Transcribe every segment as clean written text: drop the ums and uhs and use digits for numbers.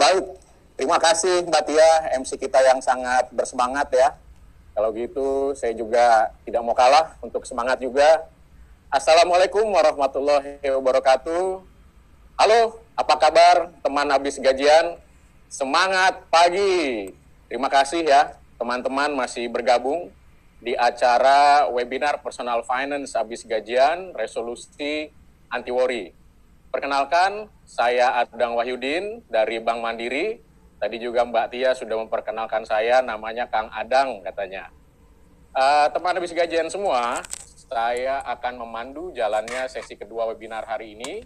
Baik, terima kasih Mbak Tia, MC kita yang sangat bersemangat ya. Kalau gitu, saya juga tidak mau kalah untuk semangat juga. Assalamualaikum warahmatullahi wabarakatuh. Halo, apa kabar teman habis gajian? Semangat pagi. Terima kasih ya, teman-teman masih bergabung di acara webinar Personal Finance habis gajian, resolusi anti worry. Perkenalkan, saya Adang Wahyudin dari Bank Mandiri. Tadi juga Mbak Tia sudah memperkenalkan saya, namanya Kang Adang katanya. Teman habis gajian semua, saya akan memandu jalannya sesi kedua webinar hari ini,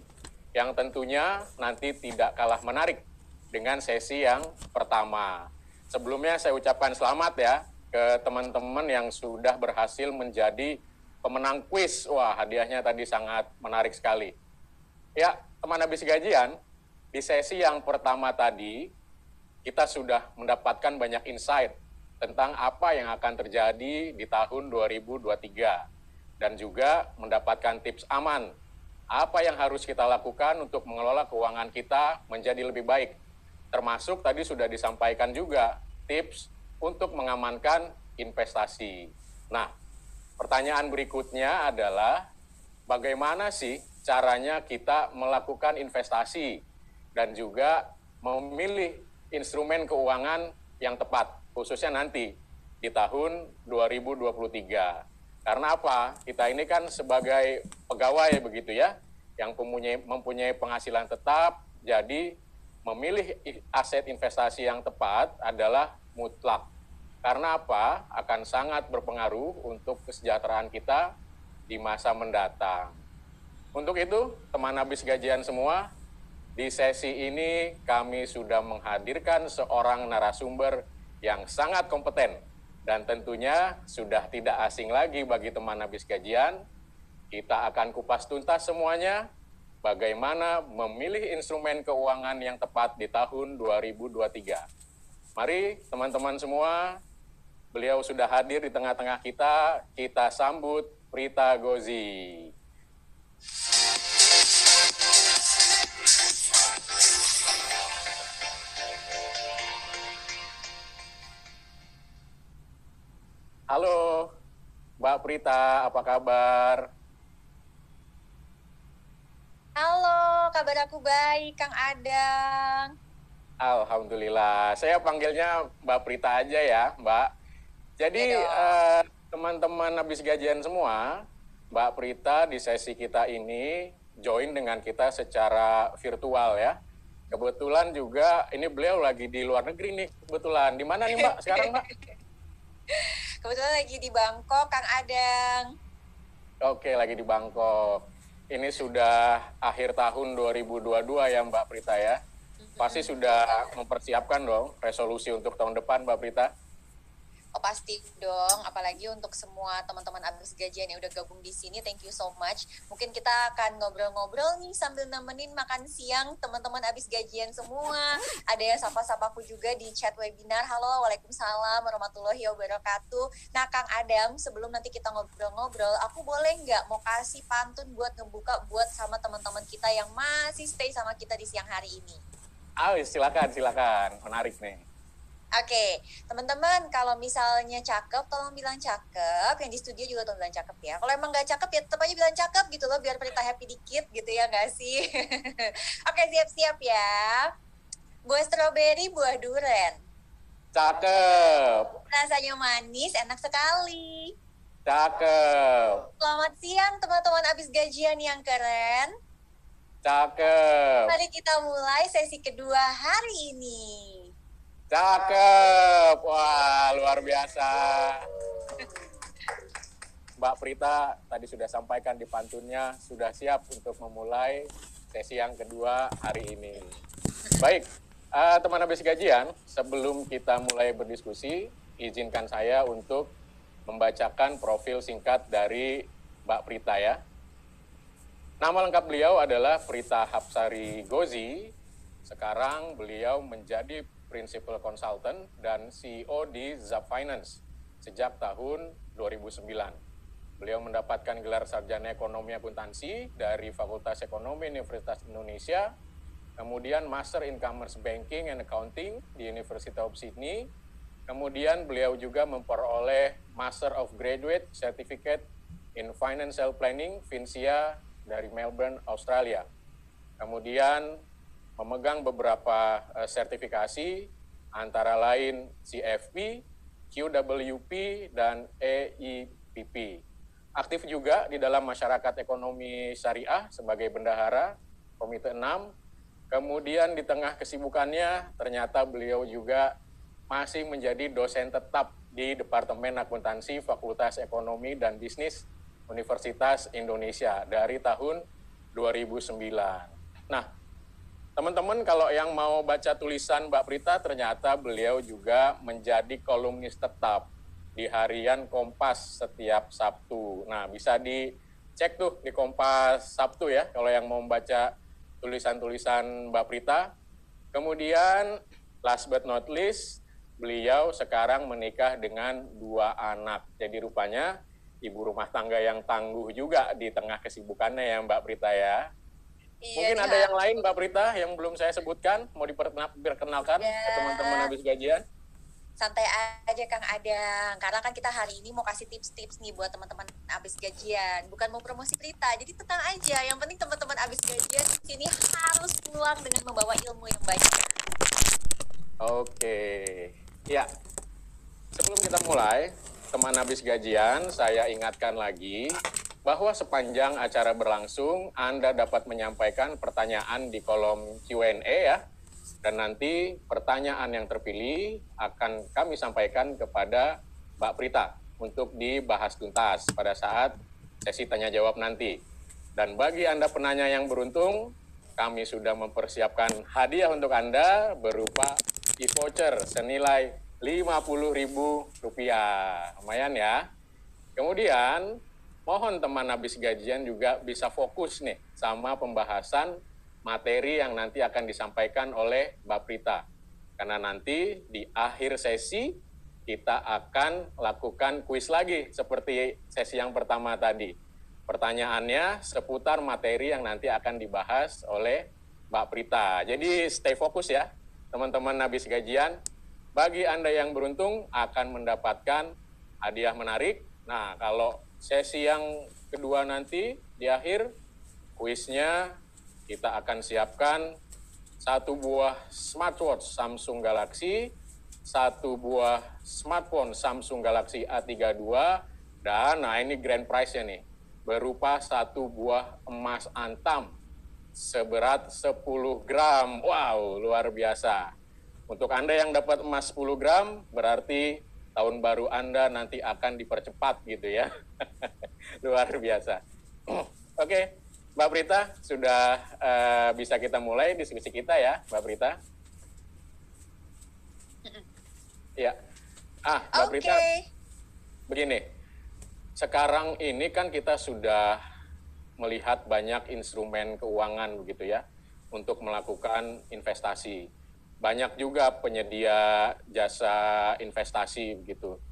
yang tentunya nanti tidak kalah menarik dengan sesi yang pertama. Sebelumnya saya ucapkan selamat ya ke teman-teman yang sudah berhasil menjadi pemenang kuis. Wah, hadiahnya tadi sangat menarik sekali. Ya, teman habis gajian, di sesi yang pertama tadi, kita sudah mendapatkan banyak insight tentang apa yang akan terjadi di tahun 2023. Dan juga mendapatkan tips aman, apa yang harus kita lakukan untuk mengelola keuangan kita menjadi lebih baik. Termasuk tadi sudah disampaikan juga tips untuk mengamankan investasi. Nah, pertanyaan berikutnya adalah, bagaimana sih caranya kita melakukan investasi dan juga memilih instrumen keuangan yang tepat, khususnya nanti di tahun 2023. Karena apa? Kita ini kan sebagai pegawai begitu ya, yang mempunyai penghasilan tetap, jadi memilih aset investasi yang tepat adalah mutlak. Karena apa? Akan sangat berpengaruh untuk kesejahteraan kita di masa mendatang. Untuk itu, teman habis gajian semua, di sesi ini kami sudah menghadirkan seorang narasumber yang sangat kompeten dan tentunya sudah tidak asing lagi bagi teman habis gajian. Kita akan kupas tuntas semuanya, bagaimana memilih instrumen keuangan yang tepat di tahun 2023. Mari teman-teman semua, beliau sudah hadir di tengah-tengah kita sambut Prita Gozi. Halo, Mbak Prita, apa kabar? Halo, kabar aku baik, Kang Adang. Alhamdulillah, saya panggilnya Mbak Prita aja ya, Mbak. Jadi teman-teman habis gajian semua, Mbak Prita di sesi kita ini join dengan kita secara virtual ya. Kebetulan juga ini beliau lagi di luar negeri nih, kebetulan. Di mana nih Mbak sekarang, Mbak? Kebetulan lagi di Bangkok, Kang Adang. Oke, lagi di Bangkok. Ini sudah akhir tahun 2022 ya Mbak Prita ya. Pasti sudah mempersiapkan dong resolusi untuk tahun depan Mbak Prita. Oh pasti dong, apalagi untuk semua teman-teman abis gajian yang udah gabung di sini, thank you so much. Mungkin kita akan ngobrol-ngobrol nih sambil nemenin makan siang teman-teman abis gajian semua. Ada yang sapa-sapaku juga di chat webinar. Halo, waalaikumsalam warahmatullahi wabarakatuh. Nah Kang Adam, sebelum nanti kita ngobrol-ngobrol, aku boleh nggak mau kasih pantun buat ngebuka buat sama teman-teman kita yang masih stay sama kita di siang hari ini? Silakan, menarik nih. Oke, teman-teman kalau misalnya cakep, tolong bilang cakep. Yang di studio juga tolong bilang cakep ya. Kalau emang nggak cakep ya tetap aja bilang cakep gitu loh, biar Prita happy dikit gitu ya nggak sih? Oke, siap-siap ya. Buah stroberi, buah duren. Cakep. Rasanya manis, enak sekali. Cakep. Selamat siang teman-teman abis gajian yang keren. Cakep. Mari kita mulai sesi kedua hari ini. Cakep. Wah, luar biasa. Mbak Prita tadi sudah sampaikan di pantunnya, sudah siap untuk memulai sesi yang kedua hari ini. Baik, teman habis gajian, sebelum kita mulai berdiskusi, izinkan saya untuk membacakan profil singkat dari Mbak Prita ya. Nama lengkap beliau adalah Prita Hapsari Gozi. Sekarang beliau menjadi Principal Consultant dan CEO di Zap Finance sejak tahun 2009. Beliau mendapatkan gelar sarjana ekonomi akuntansi dari Fakultas Ekonomi Universitas Indonesia kemudian Master in Commerce Banking and Accounting di University of Sydney. Kemudian beliau juga memperoleh Master of Graduate Certificate in Financial Planning, FINSIA, dari Melbourne, Australia. Kemudian memegang beberapa sertifikasi, antara lain CFP, QWP, dan EIPP. Aktif juga di dalam masyarakat ekonomi syariah sebagai bendahara Komite 6. Kemudian di tengah kesibukannya, ternyata beliau juga masih menjadi dosen tetap di Departemen Akuntansi Fakultas Ekonomi dan Bisnis Universitas Indonesia dari tahun 2009. Nah, teman-teman kalau yang mau baca tulisan Mbak Prita, ternyata beliau juga menjadi kolumnis tetap di harian Kompas setiap Sabtu. Nah, bisa dicek tuh di Kompas Sabtu ya, kalau yang mau baca tulisan-tulisan Mbak Prita. Kemudian, last but not least, beliau sekarang menikah dengan 2 anak. Jadi rupanya ibu rumah tangga yang tangguh juga di tengah kesibukannya ya Mbak Prita ya. Iya, Mungkin ada yang lain Mbak Prita yang belum saya sebutkan, mau diperkenalkan ke teman-teman habis gajian? Santai aja Kang Adang, karena kan kita hari ini mau kasih tips-tips nih buat teman-teman abis gajian, bukan mau promosi Prita, jadi tenang aja. Yang penting teman-teman abis gajian sini harus pulang dengan membawa ilmu yang banyak. Oke, ya. Sebelum kita mulai, teman habis gajian, saya ingatkan lagi bahwa sepanjang acara berlangsung, Anda dapat menyampaikan pertanyaan di kolom Q&A ya. Dan nanti pertanyaan yang terpilih akan kami sampaikan kepada Mbak Prita untuk dibahas tuntas pada saat sesi tanya jawab nanti. Dan bagi Anda penanya yang beruntung, kami sudah mempersiapkan hadiah untuk Anda berupa e-voucher senilai Rp50.000. Lumayan ya. Kemudian, mohon teman habis gajian juga bisa fokus nih sama pembahasan materi yang nanti akan disampaikan oleh Mbak Prita. Karena nanti di akhir sesi kita akan lakukan kuis lagi seperti sesi yang pertama tadi. Pertanyaannya seputar materi yang nanti akan dibahas oleh Mbak Prita. Jadi stay fokus ya teman-teman habis gajian. Bagi Anda yang beruntung akan mendapatkan hadiah menarik. Nah, kalau sesi yang kedua nanti di akhir kuisnya kita akan siapkan 1 buah smartwatch Samsung Galaxy, 1 buah smartphone Samsung Galaxy A32, dan nah ini grand prize-nya nih, berupa 1 buah emas antam seberat 10 gram. Wow, luar biasa. Untuk Anda yang dapat emas 10 gram, berarti tahun baru Anda nanti akan dipercepat gitu ya. Luar biasa. Oke, Mbak Prita, sudah bisa kita mulai diskusi kita ya, Mbak Prita? Ya. Mbak Prita, begini. Sekarang ini kan kita sudah melihat banyak instrumen keuangan begitu ya, untuk melakukan investasi. Banyak juga penyedia jasa investasi begitu.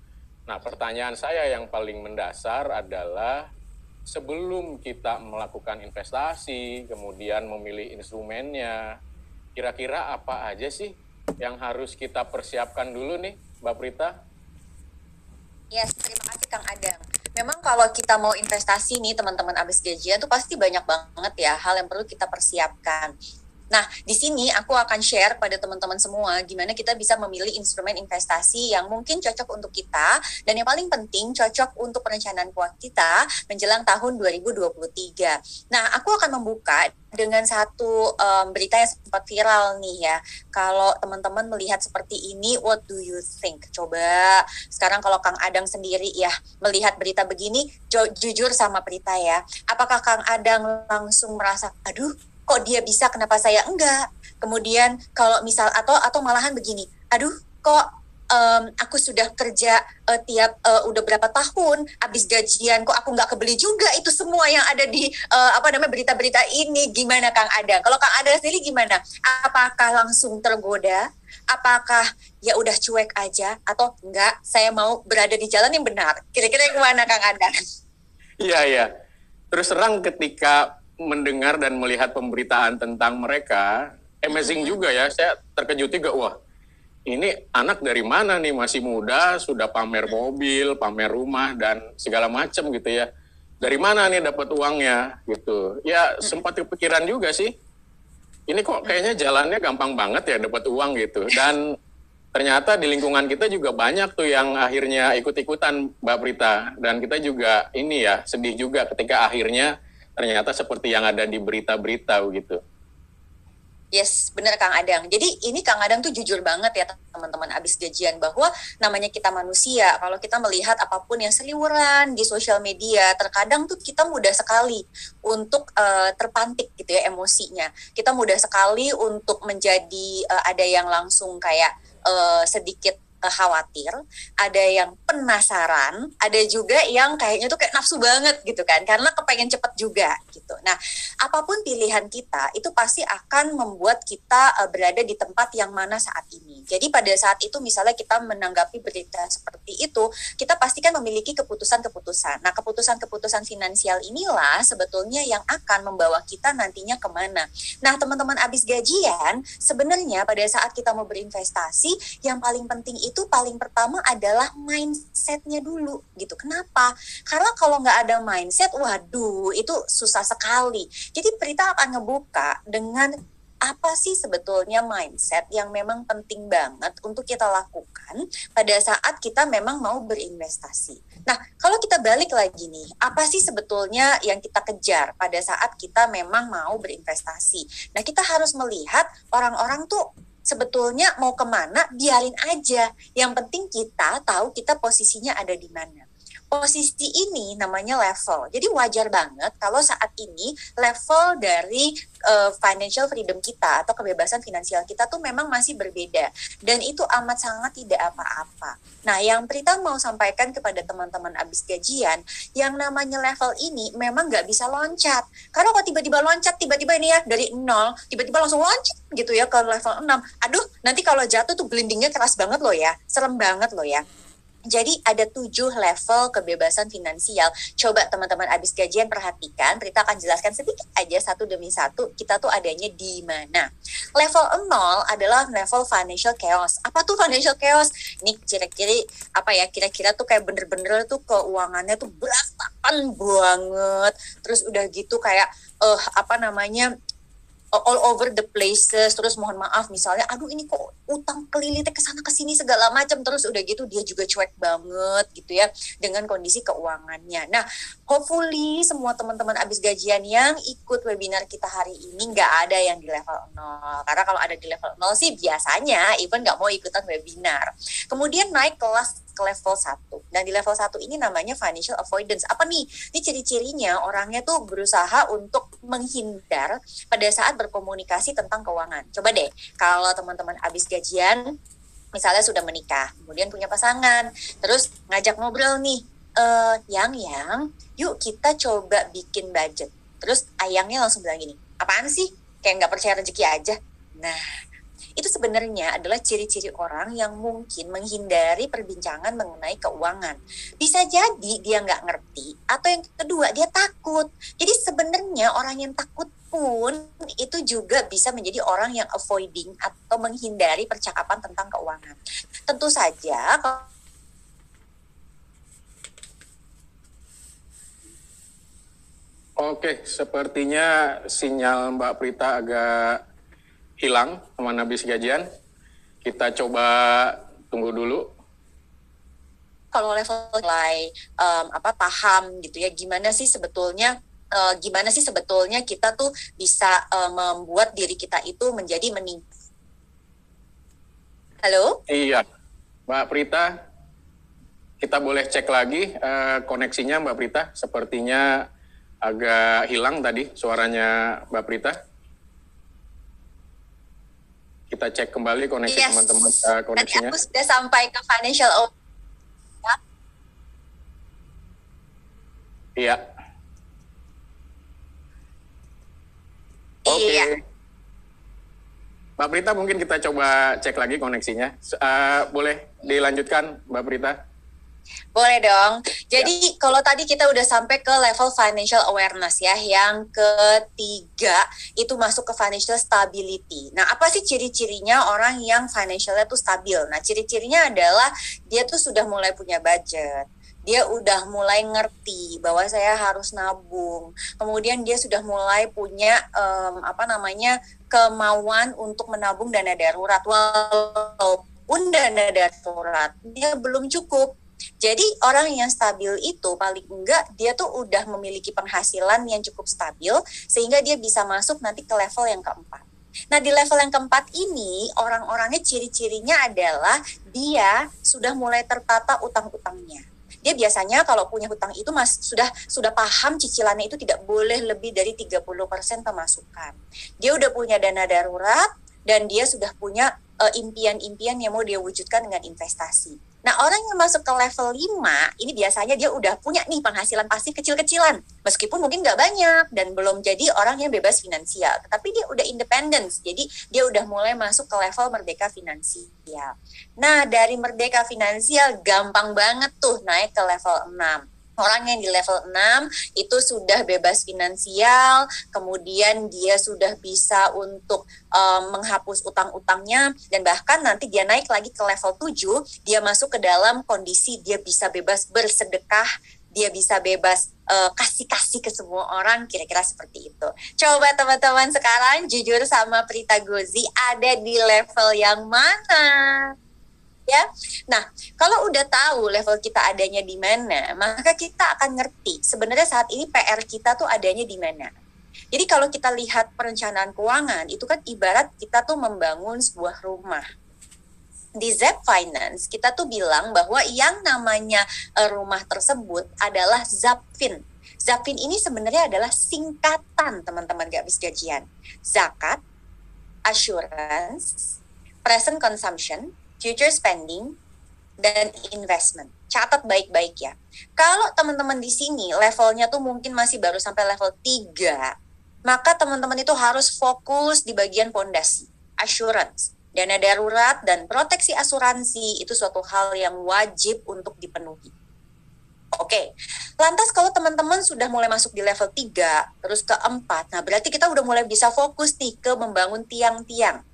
Nah, pertanyaan saya yang paling mendasar adalah sebelum kita melakukan investasi, kemudian memilih instrumennya, kira-kira apa aja sih yang harus kita persiapkan dulu nih, Mbak Prita? Yes, terima kasih Kang Adang. Memang kalau kita mau investasi nih teman-teman abis gajian tuh pasti banyak banget ya hal yang perlu kita persiapkan. Nah, di sini aku akan share pada teman-teman semua gimana kita bisa memilih instrumen investasi yang mungkin cocok untuk kita dan yang paling penting cocok untuk perencanaan keuangan kita menjelang tahun 2023. Nah, aku akan membuka dengan satu berita yang sempat viral nih ya. Kalau teman-teman melihat seperti ini, what do you think? Coba sekarang kalau Kang Adang sendiri ya melihat berita begini, jujur sama berita ya. Apakah Kang Adang langsung merasa, aduh, kok dia bisa, kenapa saya enggak? Kemudian kalau misal atau malahan begini, aduh kok aku sudah kerja udah berapa tahun, habis gajian kok aku nggak kebeli juga itu semua yang ada di berita-berita ini. Gimana Kang Adang? Kalau Kang Adang sendiri gimana? Apakah langsung tergoda? Apakah ya udah cuek aja atau enggak? Saya mau berada di jalan yang benar. Kira-kira gimana Kang Adang? Iya. Terus terang ketika mendengar dan melihat pemberitaan tentang mereka, amazing juga ya. Saya terkejut juga, wah ini anak dari mana nih, masih muda, sudah pamer mobil, pamer rumah, dan segala macam gitu ya. Dari mana nih dapat uangnya gitu. Ya sempat kepikiran juga sih, ini kok kayaknya jalannya gampang banget ya dapat uang gitu. Dan ternyata di lingkungan kita juga banyak tuh yang akhirnya ikut-ikutan Mbak Prita. Dan kita juga ini ya, sedih juga ketika akhirnya ternyata seperti yang ada di berita-berita gitu. Yes, bener Kang Adang. Jadi ini Kang Adang tuh jujur banget ya teman-teman abis gajian bahwa namanya kita manusia. Kalau kita melihat apapun yang seliweran di sosial media, terkadang tuh kita mudah sekali untuk terpantik gitu ya emosinya. Kita mudah sekali untuk menjadi ada yang langsung kayak sedikit khawatir, ada yang penasaran, ada juga yang kayaknya tuh kayak nafsu banget gitu kan, karena kepengen cepet juga gitu. Nah, apapun pilihan kita, itu pasti akan membuat kita berada di tempat yang mana saat ini. Jadi pada saat itu misalnya kita menanggapi berita seperti itu, kita pasti kan memiliki keputusan-keputusan. Nah, keputusan-keputusan finansial inilah sebetulnya yang akan membawa kita nantinya kemana. Nah, teman-teman abis gajian, sebenarnya pada saat kita mau berinvestasi, yang paling penting itu paling pertama adalah mindsetnya dulu gitu. Kenapa? Karena kalau nggak ada mindset, waduh itu susah sekali. Jadi Prita akan ngebuka dengan apa sih sebetulnya mindset yang memang penting banget untuk kita lakukan pada saat kita memang mau berinvestasi. Nah, kalau kita balik lagi nih, apa sih sebetulnya yang kita kejar pada saat kita memang mau berinvestasi? Nah, kita harus melihat orang-orang tuh sebetulnya mau kemana, biarin aja. Yang penting kita tahu kita posisinya ada di mana. Posisi ini namanya level. Jadi wajar banget kalau saat ini level dari financial freedom kita atau kebebasan finansial kita tuh memang masih berbeda. Dan itu amat sangat tidak apa-apa. Nah, yang Prita mau sampaikan kepada teman-teman abis gajian, yang namanya level ini memang nggak bisa loncat. Karena kalau tiba-tiba loncat, tiba-tiba ini ya dari 0, tiba-tiba langsung loncat gitu ya ke level 6. Aduh, nanti kalau jatuh tuh gelindingnya keras banget loh ya. Serem banget loh ya. Jadi ada 7 level kebebasan finansial. Coba teman-teman abis gajian perhatikan, Prita akan jelaskan sedikit aja satu demi satu, kita tuh adanya di mana. Level 0 adalah level financial chaos. Apa tuh financial chaos? Ini kira-kira tuh kayak bener-bener tuh keuangannya tuh berantakan banget. Terus udah gitu kayak all over the places, terus mohon maaf misalnya, aduh ini kok utang kelilitnya kesana kesini segala macam, terus udah gitu dia juga cuek banget gitu ya dengan kondisi keuangannya. Nah, hopefully semua teman-teman abis gajian yang ikut webinar kita hari ini nggak ada yang di level 0, karena kalau ada di level 0 sih biasanya even nggak mau ikutan webinar. Kemudian naik kelas ke level 1. Dan di level 1 ini namanya financial avoidance. Apa nih? Ini ciri-cirinya orangnya tuh berusaha untuk menghindar pada saat berkomunikasi tentang keuangan. Coba deh, kalau teman-teman abis gajian, misalnya sudah menikah, kemudian punya pasangan, terus ngajak ngobrol nih, yang, yuk kita coba bikin budget. Terus ayangnya langsung bilang gini, apaan sih? Kayak nggak percaya rezeki aja. Nah, itu sebenarnya adalah ciri-ciri orang yang mungkin menghindari perbincangan mengenai keuangan. Bisa jadi dia nggak ngerti, atau yang kedua dia takut. Jadi sebenarnya orang yang takut pun itu juga bisa menjadi orang yang avoiding atau menghindari percakapan tentang keuangan. Tentu saja Oke, sepertinya sinyal Mbak Prita agak hilang, teman habis gajian. Kita coba tunggu dulu. Kalau level mulai paham gitu ya, gimana sih sebetulnya kita tuh bisa membuat diri kita itu menjadi meningkat. Halo? Iya, Mbak Prita, kita boleh cek lagi koneksinya Mbak Prita. Sepertinya agak hilang tadi suaranya Mbak Prita. Kita cek kembali koneksi teman-teman koneksinya. Tadi aku sudah sampai ke financial. Iya. Oke. Iya. Mbak Prita, mungkin kita coba cek lagi koneksinya. Boleh dilanjutkan, Mbak Prita? Boleh dong. Jadi kalau tadi kita udah sampai ke level financial awareness ya, yang ketiga itu masuk ke financial stability. Nah, apa sih ciri-cirinya orang yang financialnya tuh stabil? Nah, ciri-cirinya adalah dia tuh sudah mulai punya budget. Dia udah mulai ngerti bahwa saya harus nabung. Kemudian dia sudah mulai punya kemauan untuk menabung dana darurat. Walaupun dana darurat dia belum cukup. Jadi orang yang stabil itu paling enggak dia tuh udah memiliki penghasilan yang cukup stabil sehingga dia bisa masuk nanti ke level yang keempat. Nah, di level yang keempat ini orang-orangnya ciri-cirinya adalah dia sudah mulai tertata utang-utangnya. Dia biasanya kalau punya hutang itu sudah paham cicilannya itu tidak boleh lebih dari 30% pemasukan. Dia udah punya dana darurat dan dia sudah punya impian-impian yang mau dia wujudkan dengan investasi. Nah, orang yang masuk ke level 5, ini biasanya dia udah punya nih penghasilan pasif kecil-kecilan. Meskipun mungkin nggak banyak dan belum jadi orang yang bebas finansial. Tetapi dia udah independence, jadi dia udah mulai masuk ke level merdeka finansial. Nah, dari merdeka finansial gampang banget tuh naik ke level 6. Orang yang di level 6 itu sudah bebas finansial, kemudian dia sudah bisa untuk menghapus utang-utangnya, dan bahkan nanti dia naik lagi ke level 7, dia masuk ke dalam kondisi dia bisa bebas bersedekah, dia bisa bebas kasih-kasih ke semua orang, kira-kira seperti itu. Coba teman-teman sekarang jujur sama Prita Gozi, ada di level yang mana? Ya, nah kalau udah tahu level kita adanya di mana, maka kita akan ngerti sebenarnya saat ini PR kita tuh adanya di mana. Jadi kalau kita lihat perencanaan keuangan, itu kan ibarat kita tuh membangun sebuah rumah. Di Zep Finance, kita tuh bilang bahwa yang namanya rumah tersebut adalah Zapfin. Zapfin ini sebenarnya adalah singkatan, teman-teman gak habis gajian. Zakat, assurance, present consumption, future spending, dan investment. Catat baik-baik ya. Kalau teman-teman di sini levelnya tuh mungkin masih baru sampai level 3, maka teman-teman itu harus fokus di bagian fondasi, assurance, dana darurat, dan proteksi asuransi itu suatu hal yang wajib untuk dipenuhi. Oke, lantas kalau teman-teman sudah mulai masuk di level 3, terus ke 4, nah berarti kita udah mulai bisa fokus nih ke membangun tiang-tiang.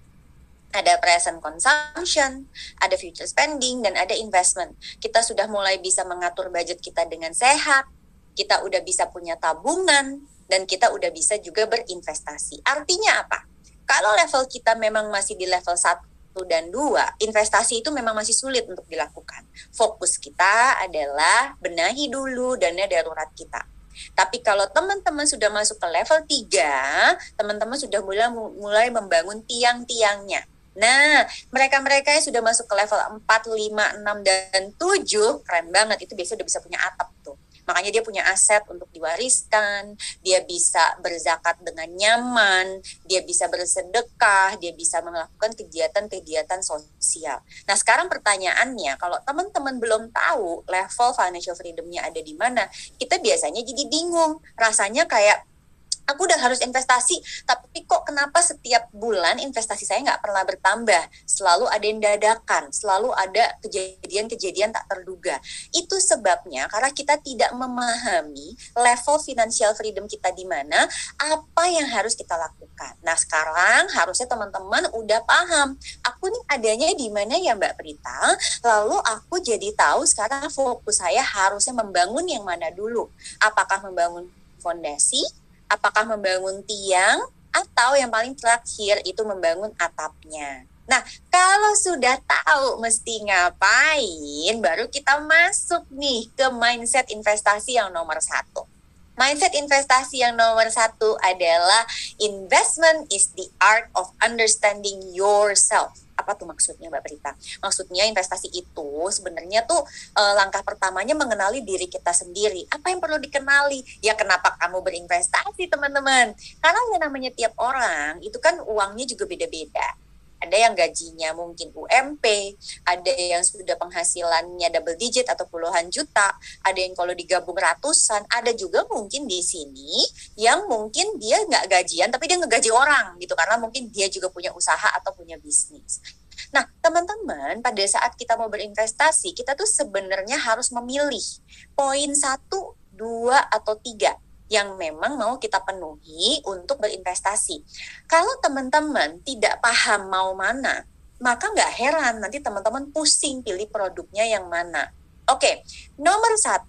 Ada present consumption, ada future spending, dan ada investment. Kita sudah mulai bisa mengatur budget kita dengan sehat, kita udah bisa punya tabungan, dan kita udah bisa juga berinvestasi. Artinya apa? Kalau level kita memang masih di level 1 dan 2, investasi itu memang masih sulit untuk dilakukan. Fokus kita adalah benahi dulu dana darurat kita. Tapi kalau teman-teman sudah masuk ke level 3, teman-teman sudah mulai membangun tiang-tiangnya. Nah, mereka-mereka yang sudah masuk ke level 4, 5, 6, dan 7, keren banget, itu biasanya udah bisa punya atap tuh. Makanya dia punya aset untuk diwariskan, dia bisa berzakat dengan nyaman, dia bisa bersedekah, dia bisa melakukan kegiatan-kegiatan sosial. Nah, sekarang pertanyaannya, kalau teman-teman belum tahu level financial freedom-nya ada di mana, kita biasanya jadi bingung. Rasanya kayak, aku udah harus investasi, tapi kok kenapa setiap bulan investasi saya nggak pernah bertambah? Selalu ada yang dadakan, selalu ada kejadian-kejadian tak terduga. Itu sebabnya karena kita tidak memahami level financial freedom kita di mana, apa yang harus kita lakukan. Nah, sekarang harusnya teman-teman udah paham, aku nih adanya di mana ya Mbak Prita, lalu aku jadi tahu sekarang fokus saya harusnya membangun yang mana dulu. Apakah membangun fondasi, apakah membangun tiang, atau yang paling terakhir itu membangun atapnya. Nah, kalau sudah tahu mesti ngapain, baru kita masuk nih ke mindset investasi yang nomor 1. Mindset investasi yang nomor 1 adalah investment is the art of understanding yourself. Apa tuh maksudnya Mbak Prita? Maksudnya investasi itu sebenarnya tuh langkah pertamanya mengenali diri kita sendiri. Apa yang perlu dikenali? Ya kenapa kamu berinvestasi teman-teman? Karena yang namanya tiap orang itu kan uangnya juga beda-beda. Ada yang gajinya mungkin UMP, ada yang sudah penghasilannya double digit atau puluhan juta, ada yang kalau digabung ratusan, ada juga mungkin di sini yang mungkin dia nggak gajian tapi dia ngegaji orang gitu karena mungkin dia juga punya usaha atau punya bisnis. Nah, teman-teman, teman-teman, pada saat kita mau berinvestasi, kita tuh sebenarnya harus memilih poin 1, 2, atau 3 yang memang mau kita penuhi untuk berinvestasi. Kalau teman-teman tidak paham mau mana, maka nggak heran nanti teman-teman pusing pilih produknya yang mana. Oke, nomor 1,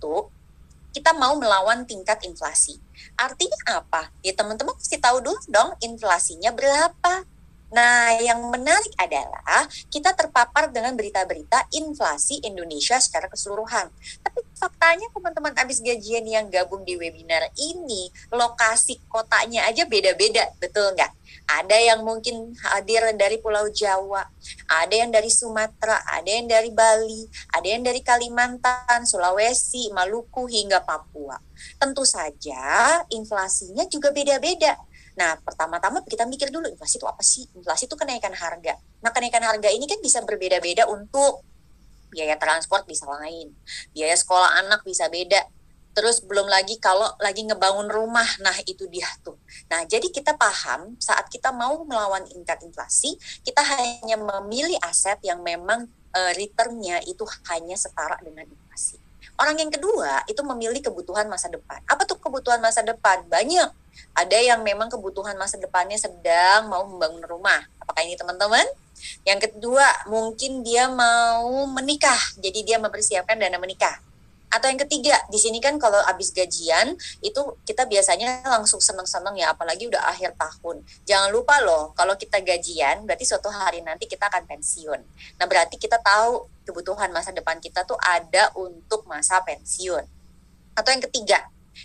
kita mau melawan tingkat inflasi. Artinya apa? Ya teman-teman mesti tahu dulu dong inflasinya berapa. Nah, yang menarik adalah kita terpapar dengan berita-berita inflasi Indonesia secara keseluruhan. Tapi faktanya teman-teman abis gajian yang gabung di webinar ini, lokasi kotanya aja beda-beda, betul nggak? Ada yang mungkin hadir dari Pulau Jawa, ada yang dari Sumatera, ada yang dari Bali, ada yang dari Kalimantan, Sulawesi, Maluku, hingga Papua. Tentu saja inflasinya juga beda-beda. Nah, pertama-tama kita mikir dulu, inflasi itu apa sih? Inflasi itu kenaikan harga. Nah, kenaikan harga ini kan bisa berbeda-beda untuk biaya transport bisa lain, biaya sekolah anak bisa beda. Terus belum lagi kalau lagi ngebangun rumah, nah itu dia tuh. Nah, jadi kita paham saat kita mau melawan tingkat inflasi, kita hanya memilih aset yang memang returnnya itu hanya setara dengan inflasi. Orang yang kedua itu memilih kebutuhan masa depan. Apa tuh kebutuhan masa depan? Banyak. Ada yang memang kebutuhan masa depannya sedang mau membangun rumah. Apakah ini teman-teman? Yang kedua, mungkin dia mau menikah. Jadi dia mempersiapkan dana menikah. Atau yang ketiga, di sini kan kalau habis gajian, itu kita biasanya langsung seneng-seneng ya, apalagi udah akhir tahun. Jangan lupa loh, kalau kita gajian, berarti suatu hari nanti kita akan pensiun. Nah, berarti kita tahu kebutuhan masa depan kita tuh ada untuk masa pensiun. Atau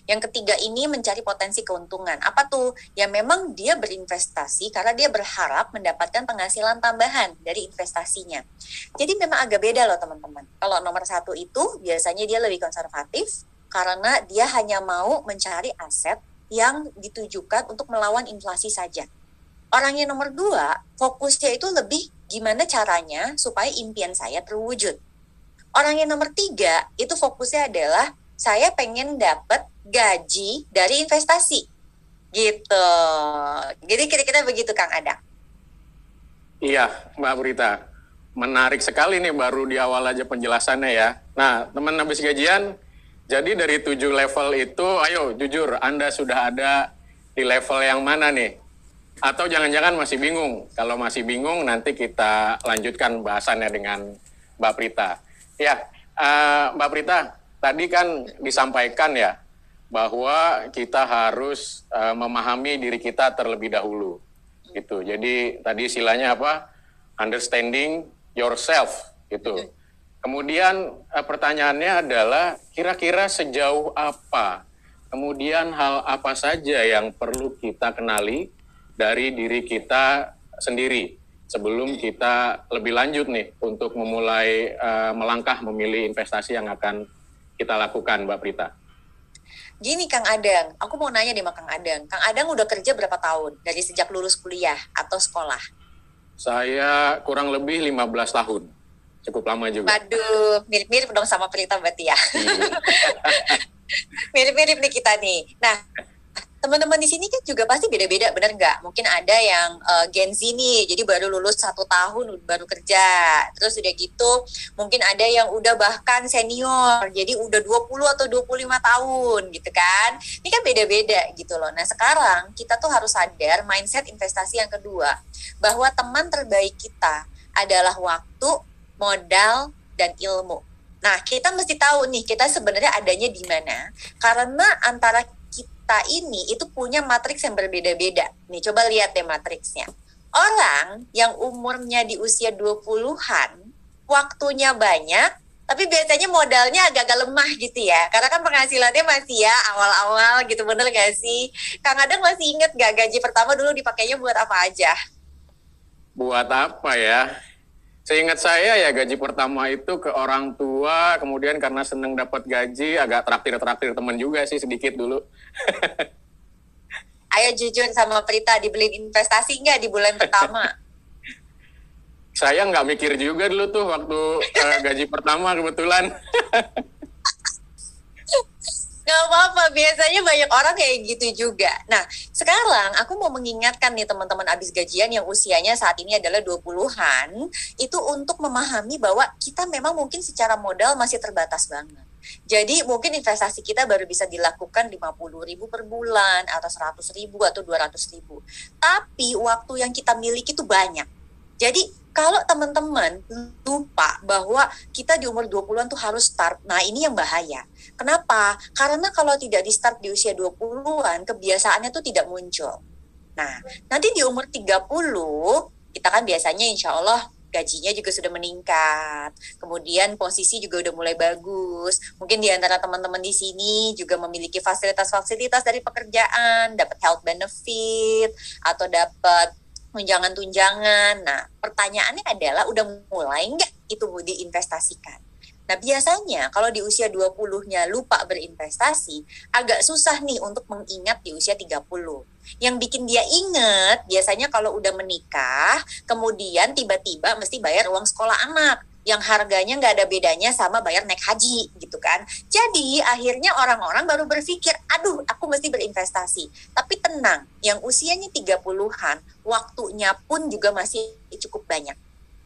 yang ketiga ini mencari potensi keuntungan. Apa tuh? Ya memang dia berinvestasi karena dia berharap mendapatkan penghasilan tambahan dari investasinya. Jadi memang agak beda loh teman-teman. Kalau nomor 1 itu biasanya dia lebih konservatif karena dia hanya mau mencari aset yang ditujukan untuk melawan inflasi saja. Orang yang nomor 2, fokusnya itu lebih gimana caranya supaya impian saya terwujud. Orang yang nomor 3, itu fokusnya adalah saya pengen dapat gaji dari investasi. Gitu. Jadi kira-kira begitu Kang Adang. Iya, Mbak Prita. Menarik sekali nih baru di awal aja penjelasannya ya. Nah, teman habis gajian, jadi dari 7 level itu, ayo jujur, Anda sudah ada di level yang mana nih? Atau jangan-jangan masih bingung? Kalau masih bingung, nanti kita lanjutkan bahasannya dengan Mbak Prita. Ya, Mbak Prita, tadi kan disampaikan ya, bahwa kita harus memahami diri kita terlebih dahulu. Gitu. Jadi tadi istilahnya apa? Understanding yourself. Gitu. Kemudian pertanyaannya adalah, kira-kira sejauh apa? Kemudian hal apa saja yang perlu kita kenali dari diri kita sendiri sebelum kita lebih lanjut nih untuk memulai melangkah memilih investasi yang akan kita lakukan, Mbak Prita. Gini Kang Adang, aku mau nanya deh sama Kang Adang. Kang Adang udah kerja berapa tahun dari sejak lulus kuliah atau sekolah? Saya kurang lebih 15 tahun. Cukup lama juga. Waduh, mirip-mirip dong sama Prita berarti ya. Mirip-mirip nih kita nih. Nah, teman-teman di sini kan juga pasti beda-beda, benar nggak? Mungkin ada yang Gen Z nih, jadi baru lulus 1 tahun baru kerja. Terus udah gitu, mungkin ada yang udah bahkan senior, jadi udah 20 atau 25 tahun gitu kan. Ini kan beda-beda gitu loh. Nah sekarang kita tuh harus sadar mindset investasi yang kedua, bahwa teman terbaik kita adalah waktu, modal, dan ilmu. Nah kita mesti tahu nih, kita sebenarnya adanya di mana. Karena antara kita ini itu punya matriks yang berbeda-beda. Nih, coba lihat deh matriksnya. Orang yang umurnya di usia 20-an, waktunya banyak, tapi biasanya modalnya agak-agak lemah gitu ya. Karena kan penghasilannya masih ya awal-awal gitu, bener gak sih? Kang Adang masih inget gak gaji pertama dulu dipakainya buat apa aja? Buat apa ya? Seingat saya ya gaji pertama itu ke orang tua, kemudian karena seneng dapat gaji, agak traktir-traktir teman juga sih sedikit dulu. Ayo jujur sama Prita, dibeliin investasi nggak di bulan pertama? Saya nggak mikir juga dulu tuh waktu gaji pertama kebetulan. Gak apa-apa, biasanya banyak orang kayak gitu juga. Nah, sekarang aku mau mengingatkan nih teman-teman abis gajian yang usianya saat ini adalah 20-an, itu untuk memahami bahwa kita memang mungkin secara modal masih terbatas banget. Jadi mungkin investasi kita baru bisa dilakukan 50.000 per bulan, atau 100.000, atau 200.000. Tapi waktu yang kita miliki itu banyak. Jadi kalau teman-teman lupa bahwa kita di umur 20-an tuh harus start, nah ini yang bahaya. Kenapa? Karena kalau tidak di start di usia 20-an, kebiasaannya tuh tidak muncul. Nah, nanti di umur 30, kita kan biasanya insya Allah gajinya juga sudah meningkat. Kemudian posisi juga udah mulai bagus. Mungkin di antara teman-teman di sini juga memiliki fasilitas-fasilitas dari pekerjaan, dapat health benefit, atau dapat tunjangan-tunjangan. Nah, pertanyaannya adalah udah mulai nggak itu diinvestasikan? Nah, biasanya kalau di usia 20-nya lupa berinvestasi, agak susah nih untuk mengingat di usia 30. Yang bikin dia ingat, biasanya kalau udah menikah, kemudian tiba-tiba mesti bayar uang sekolah anak, yang harganya nggak ada bedanya sama bayar naik haji, gitu kan. Jadi, akhirnya orang-orang baru berpikir, aduh, aku mesti berinvestasi. Tapi tenang, yang usianya 30-an, waktunya pun juga masih cukup banyak.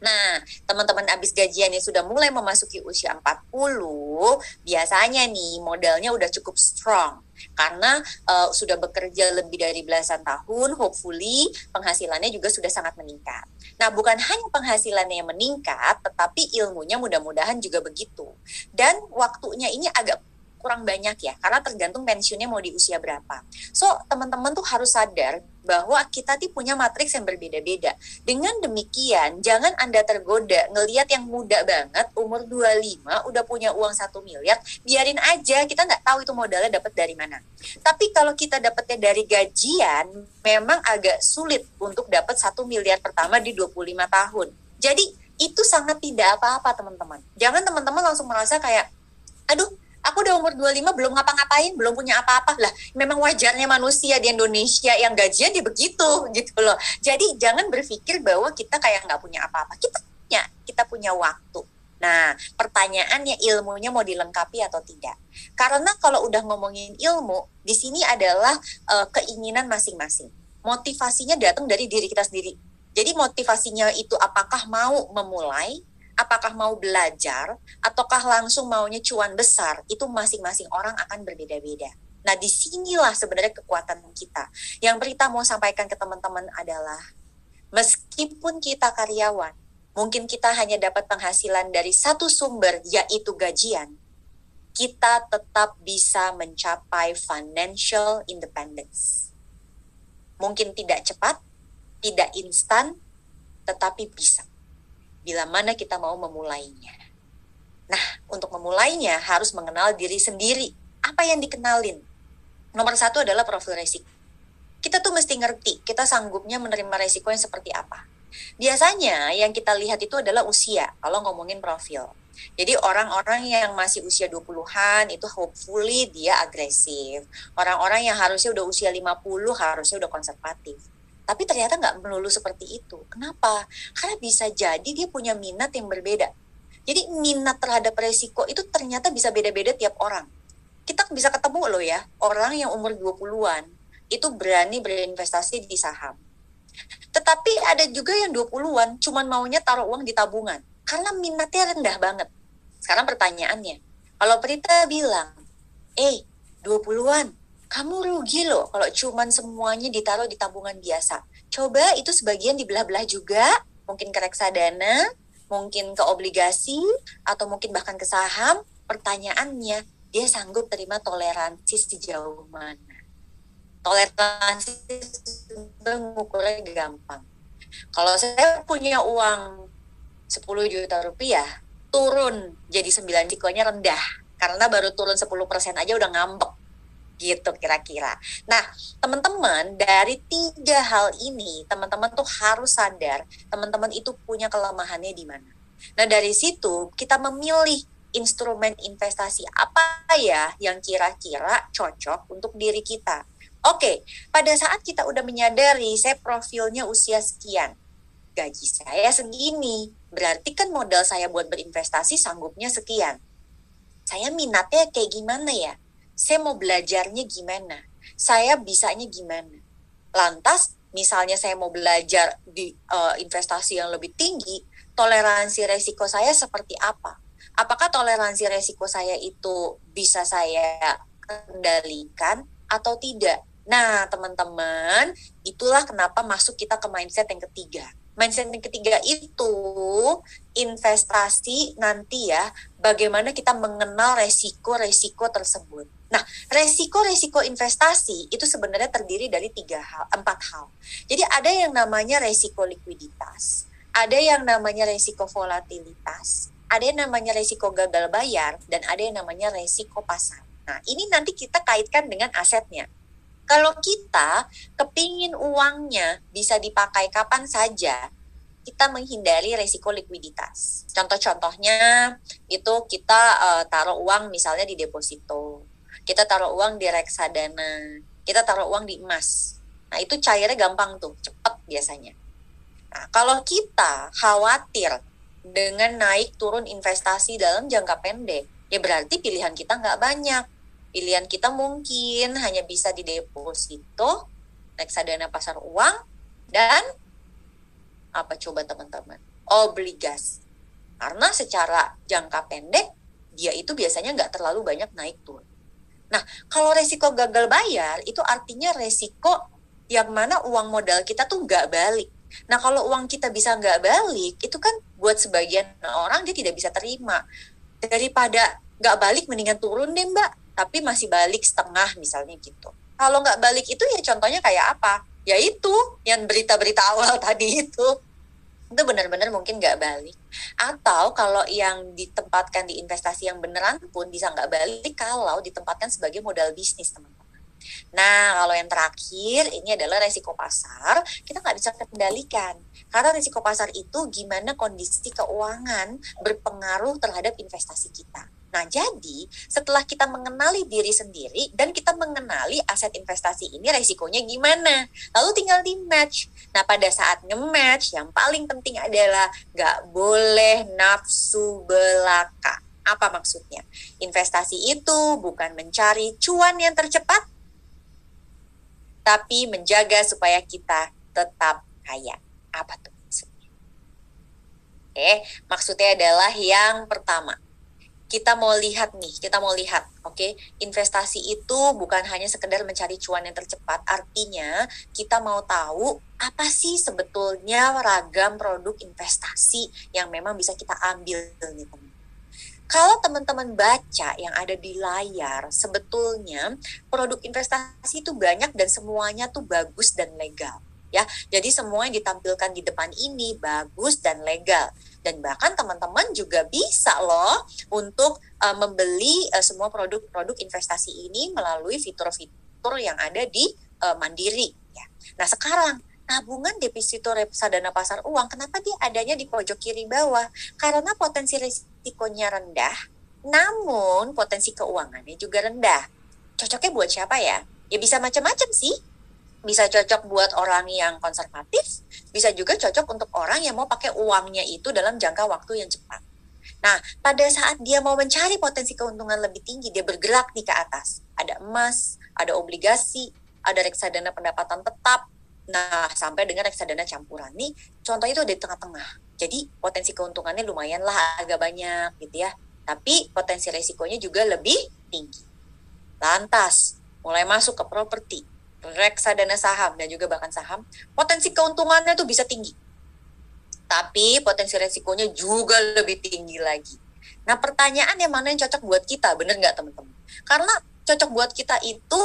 Nah, teman-teman abis gajian yang sudah mulai memasuki usia 40, biasanya nih modalnya udah cukup strong. Karena sudah bekerja lebih dari belasan tahun, hopefully penghasilannya juga sudah sangat meningkat. Nah, bukan hanya penghasilannya yang meningkat, tetapi ilmunya mudah-mudahan juga begitu. Dan waktunya ini agak kurang banyak ya, karena tergantung pensiunnya mau di usia berapa. So, teman-teman tuh harus sadar bahwa kita tuh punya matriks yang berbeda-beda. Dengan demikian, jangan Anda tergoda ngelihat yang muda banget, umur 25, udah punya uang 1 miliar, biarin aja, kita nggak tahu itu modalnya dapat dari mana. Tapi kalau kita dapatnya dari gajian, memang agak sulit untuk dapat 1 miliar pertama di 25 tahun. Jadi, itu sangat tidak apa-apa, teman-teman. Jangan teman-teman langsung merasa kayak, aduh, aku udah umur 25 belum ngapa-ngapain, belum punya apa-apa lah. Memang wajarnya manusia di Indonesia yang gajian dia begitu gitu loh. Jadi jangan berpikir bahwa kita kayak nggak punya apa-apa. Kita punya waktu. Nah, pertanyaannya ilmunya mau dilengkapi atau tidak? Karena kalau udah ngomongin ilmu, di sini adalah keinginan masing-masing. Motivasinya datang dari diri kita sendiri. Jadi motivasinya itu apakah mau memulai, apakah mau belajar, ataukah langsung maunya cuan besar, itu masing-masing orang akan berbeda-beda. Nah, disinilah sebenarnya kekuatan kita. Yang Prita mau sampaikan ke teman-teman adalah, meskipun kita karyawan, mungkin kita hanya dapat penghasilan dari satu sumber, yaitu gajian, kita tetap bisa mencapai financial independence. Mungkin tidak cepat, tidak instan, tetapi bisa. Bila mana kita mau memulainya. Nah, untuk memulainya harus mengenal diri sendiri. Apa yang dikenalin? Nomor 1 adalah profil resiko. Kita tuh mesti ngerti, kita sanggupnya menerima resiko yang seperti apa. Biasanya yang kita lihat itu adalah usia, kalau ngomongin profil. Jadi orang-orang yang masih usia 20-an itu hopefully dia agresif. Orang-orang yang harusnya udah usia 50 harusnya udah konservatif. Tapi ternyata nggak melulu seperti itu. Kenapa? Karena bisa jadi dia punya minat yang berbeda. Jadi minat terhadap resiko itu ternyata bisa beda-beda tiap orang. Kita bisa ketemu loh ya, orang yang umur 20-an itu berani berinvestasi di saham. Tetapi ada juga yang 20-an cuman maunya taruh uang di tabungan. Karena minatnya rendah banget. Sekarang pertanyaannya, kalau Prita bilang, 20-an, kamu rugi loh kalau cuman semuanya ditaruh di tabungan biasa. Coba itu sebagian dibelah-belah juga, mungkin ke reksadana, mungkin ke obligasi, atau mungkin bahkan ke saham. Pertanyaannya, dia sanggup terima toleransi sejauh mana? Toleransi mengukurnya gampang. Kalau saya punya uang 10 juta rupiah, turun jadi 9, risikonya rendah. Karena baru turun 10% aja udah ngambek. Gitu kira-kira. Nah, teman-teman, dari 3 hal ini, teman-teman tuh harus sadar, teman-teman itu punya kelemahannya di mana. Nah, dari situ kita memilih instrumen investasi apa ya yang kira-kira cocok untuk diri kita. Oke, pada saat kita udah menyadari, saya profilnya usia sekian, gaji saya segini, berarti kan modal saya buat berinvestasi sanggupnya sekian. Saya minatnya kayak gimana ya? saya mau belajarnya gimana, saya bisanya gimana. Lantas misalnya saya mau belajar di investasi yang lebih tinggi, toleransi resiko saya seperti apa? Apakah toleransi resiko saya itu bisa saya kendalikan atau tidak? Nah, teman-teman, itulah kenapa masuk kita ke mindset yang ketiga. Mindset yang ketiga itu investasi nanti ya, bagaimana kita mengenal resiko-resiko tersebut. Nah, resiko-resiko investasi itu sebenarnya terdiri dari 4 hal. Jadi ada yang namanya resiko likuiditas, ada yang namanya resiko volatilitas, ada yang namanya resiko gagal bayar, dan ada yang namanya resiko pasar. Nah, ini nanti kita kaitkan dengan asetnya. Kalau kita kepingin uangnya bisa dipakai kapan saja, kita menghindari resiko likuiditas. Contoh-contohnya itu kita taruh uang misalnya di deposito, kita taruh uang di reksadana, kita taruh uang di emas. Nah, itu cairnya gampang tuh, cepat biasanya. Nah, kalau kita khawatir dengan naik turun investasi dalam jangka pendek, ya berarti pilihan kita nggak banyak. Pilihan kita mungkin hanya bisa di deposito, reksadana pasar uang, dan apa coba teman-teman? Obligasi. Karena secara jangka pendek, dia itu biasanya nggak terlalu banyak naik turun. Nah, kalau resiko gagal bayar, itu artinya resiko yang mana uang modal kita tuh nggak balik. Nah, kalau uang kita bisa nggak balik, itu kan buat sebagian orang dia tidak bisa terima. Daripada nggak balik, mendingan turun deh mbak, tapi masih balik setengah misalnya gitu. Kalau nggak balik itu ya contohnya kayak apa? Ya itu, yang berita-berita awal tadi itu benar-benar mungkin nggak balik. Atau kalau yang ditempatkan di investasi yang beneran pun bisa nggak balik kalau ditempatkan sebagai modal bisnis, teman-teman. Nah, kalau yang terakhir ini adalah resiko pasar, kita nggak bisa kendalikan. Karena resiko pasar itu gimana kondisi keuangan berpengaruh terhadap investasi kita. Nah, jadi setelah kita mengenali diri sendiri dan kita mengenali aset investasi ini resikonya gimana, lalu tinggal di match. Nah, pada saat nge-match, yang paling penting adalah nggak boleh nafsu belaka. Apa maksudnya? Investasi itu bukan mencari cuan yang tercepat, tapi menjaga supaya kita tetap kaya. Apa tuh maksudnya? Maksudnya adalah yang pertama, kita mau lihat, oke, investasi itu bukan hanya sekedar mencari cuan yang tercepat, artinya kita mau tahu apa sih sebetulnya ragam produk investasi yang memang bisa kita ambil nih teman. Kalau teman-teman baca yang ada di layar, sebetulnya produk investasi itu banyak dan semuanya tuh bagus dan legal. Ya, jadi semua yang ditampilkan di depan ini bagus dan legal. Dan bahkan teman-teman juga bisa loh untuk membeli semua produk-produk investasi ini melalui fitur-fitur yang ada di Mandiri. Ya. Nah sekarang tabungan deposito reksadana pasar uang, kenapa dia adanya di pojok kiri bawah? Karena potensi risikonya rendah, namun potensi keuangannya juga rendah. Cocoknya buat siapa ya? Ya bisa macam-macam sih. Bisa cocok buat orang yang konservatif, bisa juga cocok untuk orang yang mau pakai uangnya itu dalam jangka waktu yang cepat. Nah, pada saat dia mau mencari potensi keuntungan lebih tinggi, dia bergerak nih ke atas. Ada emas, ada obligasi, ada reksadana pendapatan tetap, nah sampai dengan reksadana campuran. Nih, contohnya itu ada di tengah-tengah. Jadi potensi keuntungannya lumayan lah, agak banyak gitu ya. Tapi potensi resikonya juga lebih tinggi. Lantas, mulai masuk ke properti, reksadana saham dan juga bahkan saham, potensi keuntungannya tuh bisa tinggi, tapi potensi resikonya juga lebih tinggi lagi. Nah pertanyaannya mana yang cocok buat kita, bener nggak teman-teman? Karena cocok buat kita itu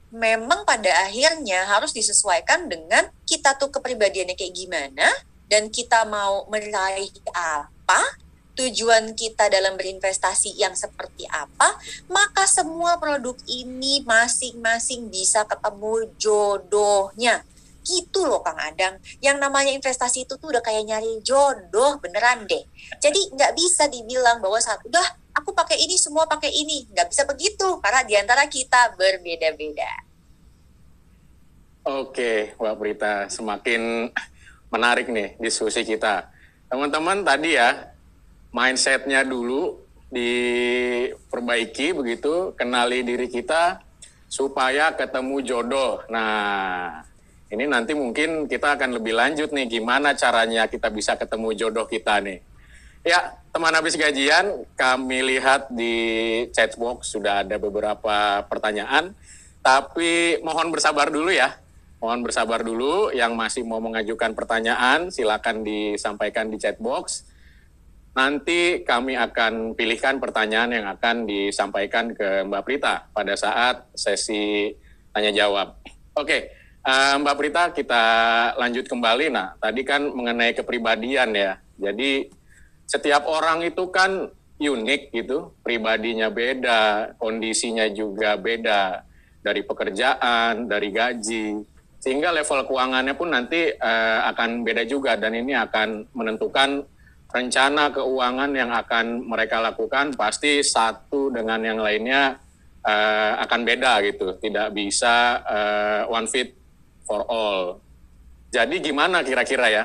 memang pada akhirnya harus disesuaikan dengan kita tuh kepribadiannya kayak gimana, dan kita mau meraih apa, tujuan kita dalam berinvestasi yang seperti apa, maka semua produk ini masing-masing bisa ketemu jodohnya. Gitu loh Kang Adang. Yang namanya investasi itu tuh udah kayak nyari jodoh beneran deh. Jadi nggak bisa dibilang bahwa udah aku pakai ini, semua pakai ini. Nggak bisa begitu, karena diantara kita berbeda-beda. Oke, Mbak Prita, semakin menarik nih diskusi kita. Teman-teman tadi ya, mindset-nya dulu diperbaiki begitu, kenali diri kita supaya ketemu jodoh. Nah, ini nanti mungkin kita akan lebih lanjut nih gimana caranya kita bisa ketemu jodoh kita nih. Ya, teman habis gajian, kami lihat di chat box sudah ada beberapa pertanyaan, tapi mohon bersabar dulu ya. Mohon bersabar dulu, yang masih mau mengajukan pertanyaan silakan disampaikan di chat box. Nanti kami akan pilihkan pertanyaan yang akan disampaikan ke Mbak Prita pada saat sesi tanya jawab. Oke, Mbak Prita, kita lanjut kembali. Nah, tadi kan mengenai kepribadian ya. Jadi setiap orang itu kan unik gitu, pribadinya beda, kondisinya juga beda, dari pekerjaan, dari gaji, sehingga level keuangannya pun nanti akan beda juga, dan ini akan menentukan rencana keuangan yang akan mereka lakukan pasti satu dengan yang lainnya akan beda gitu, tidak bisa one fit for all. Jadi gimana kira-kira ya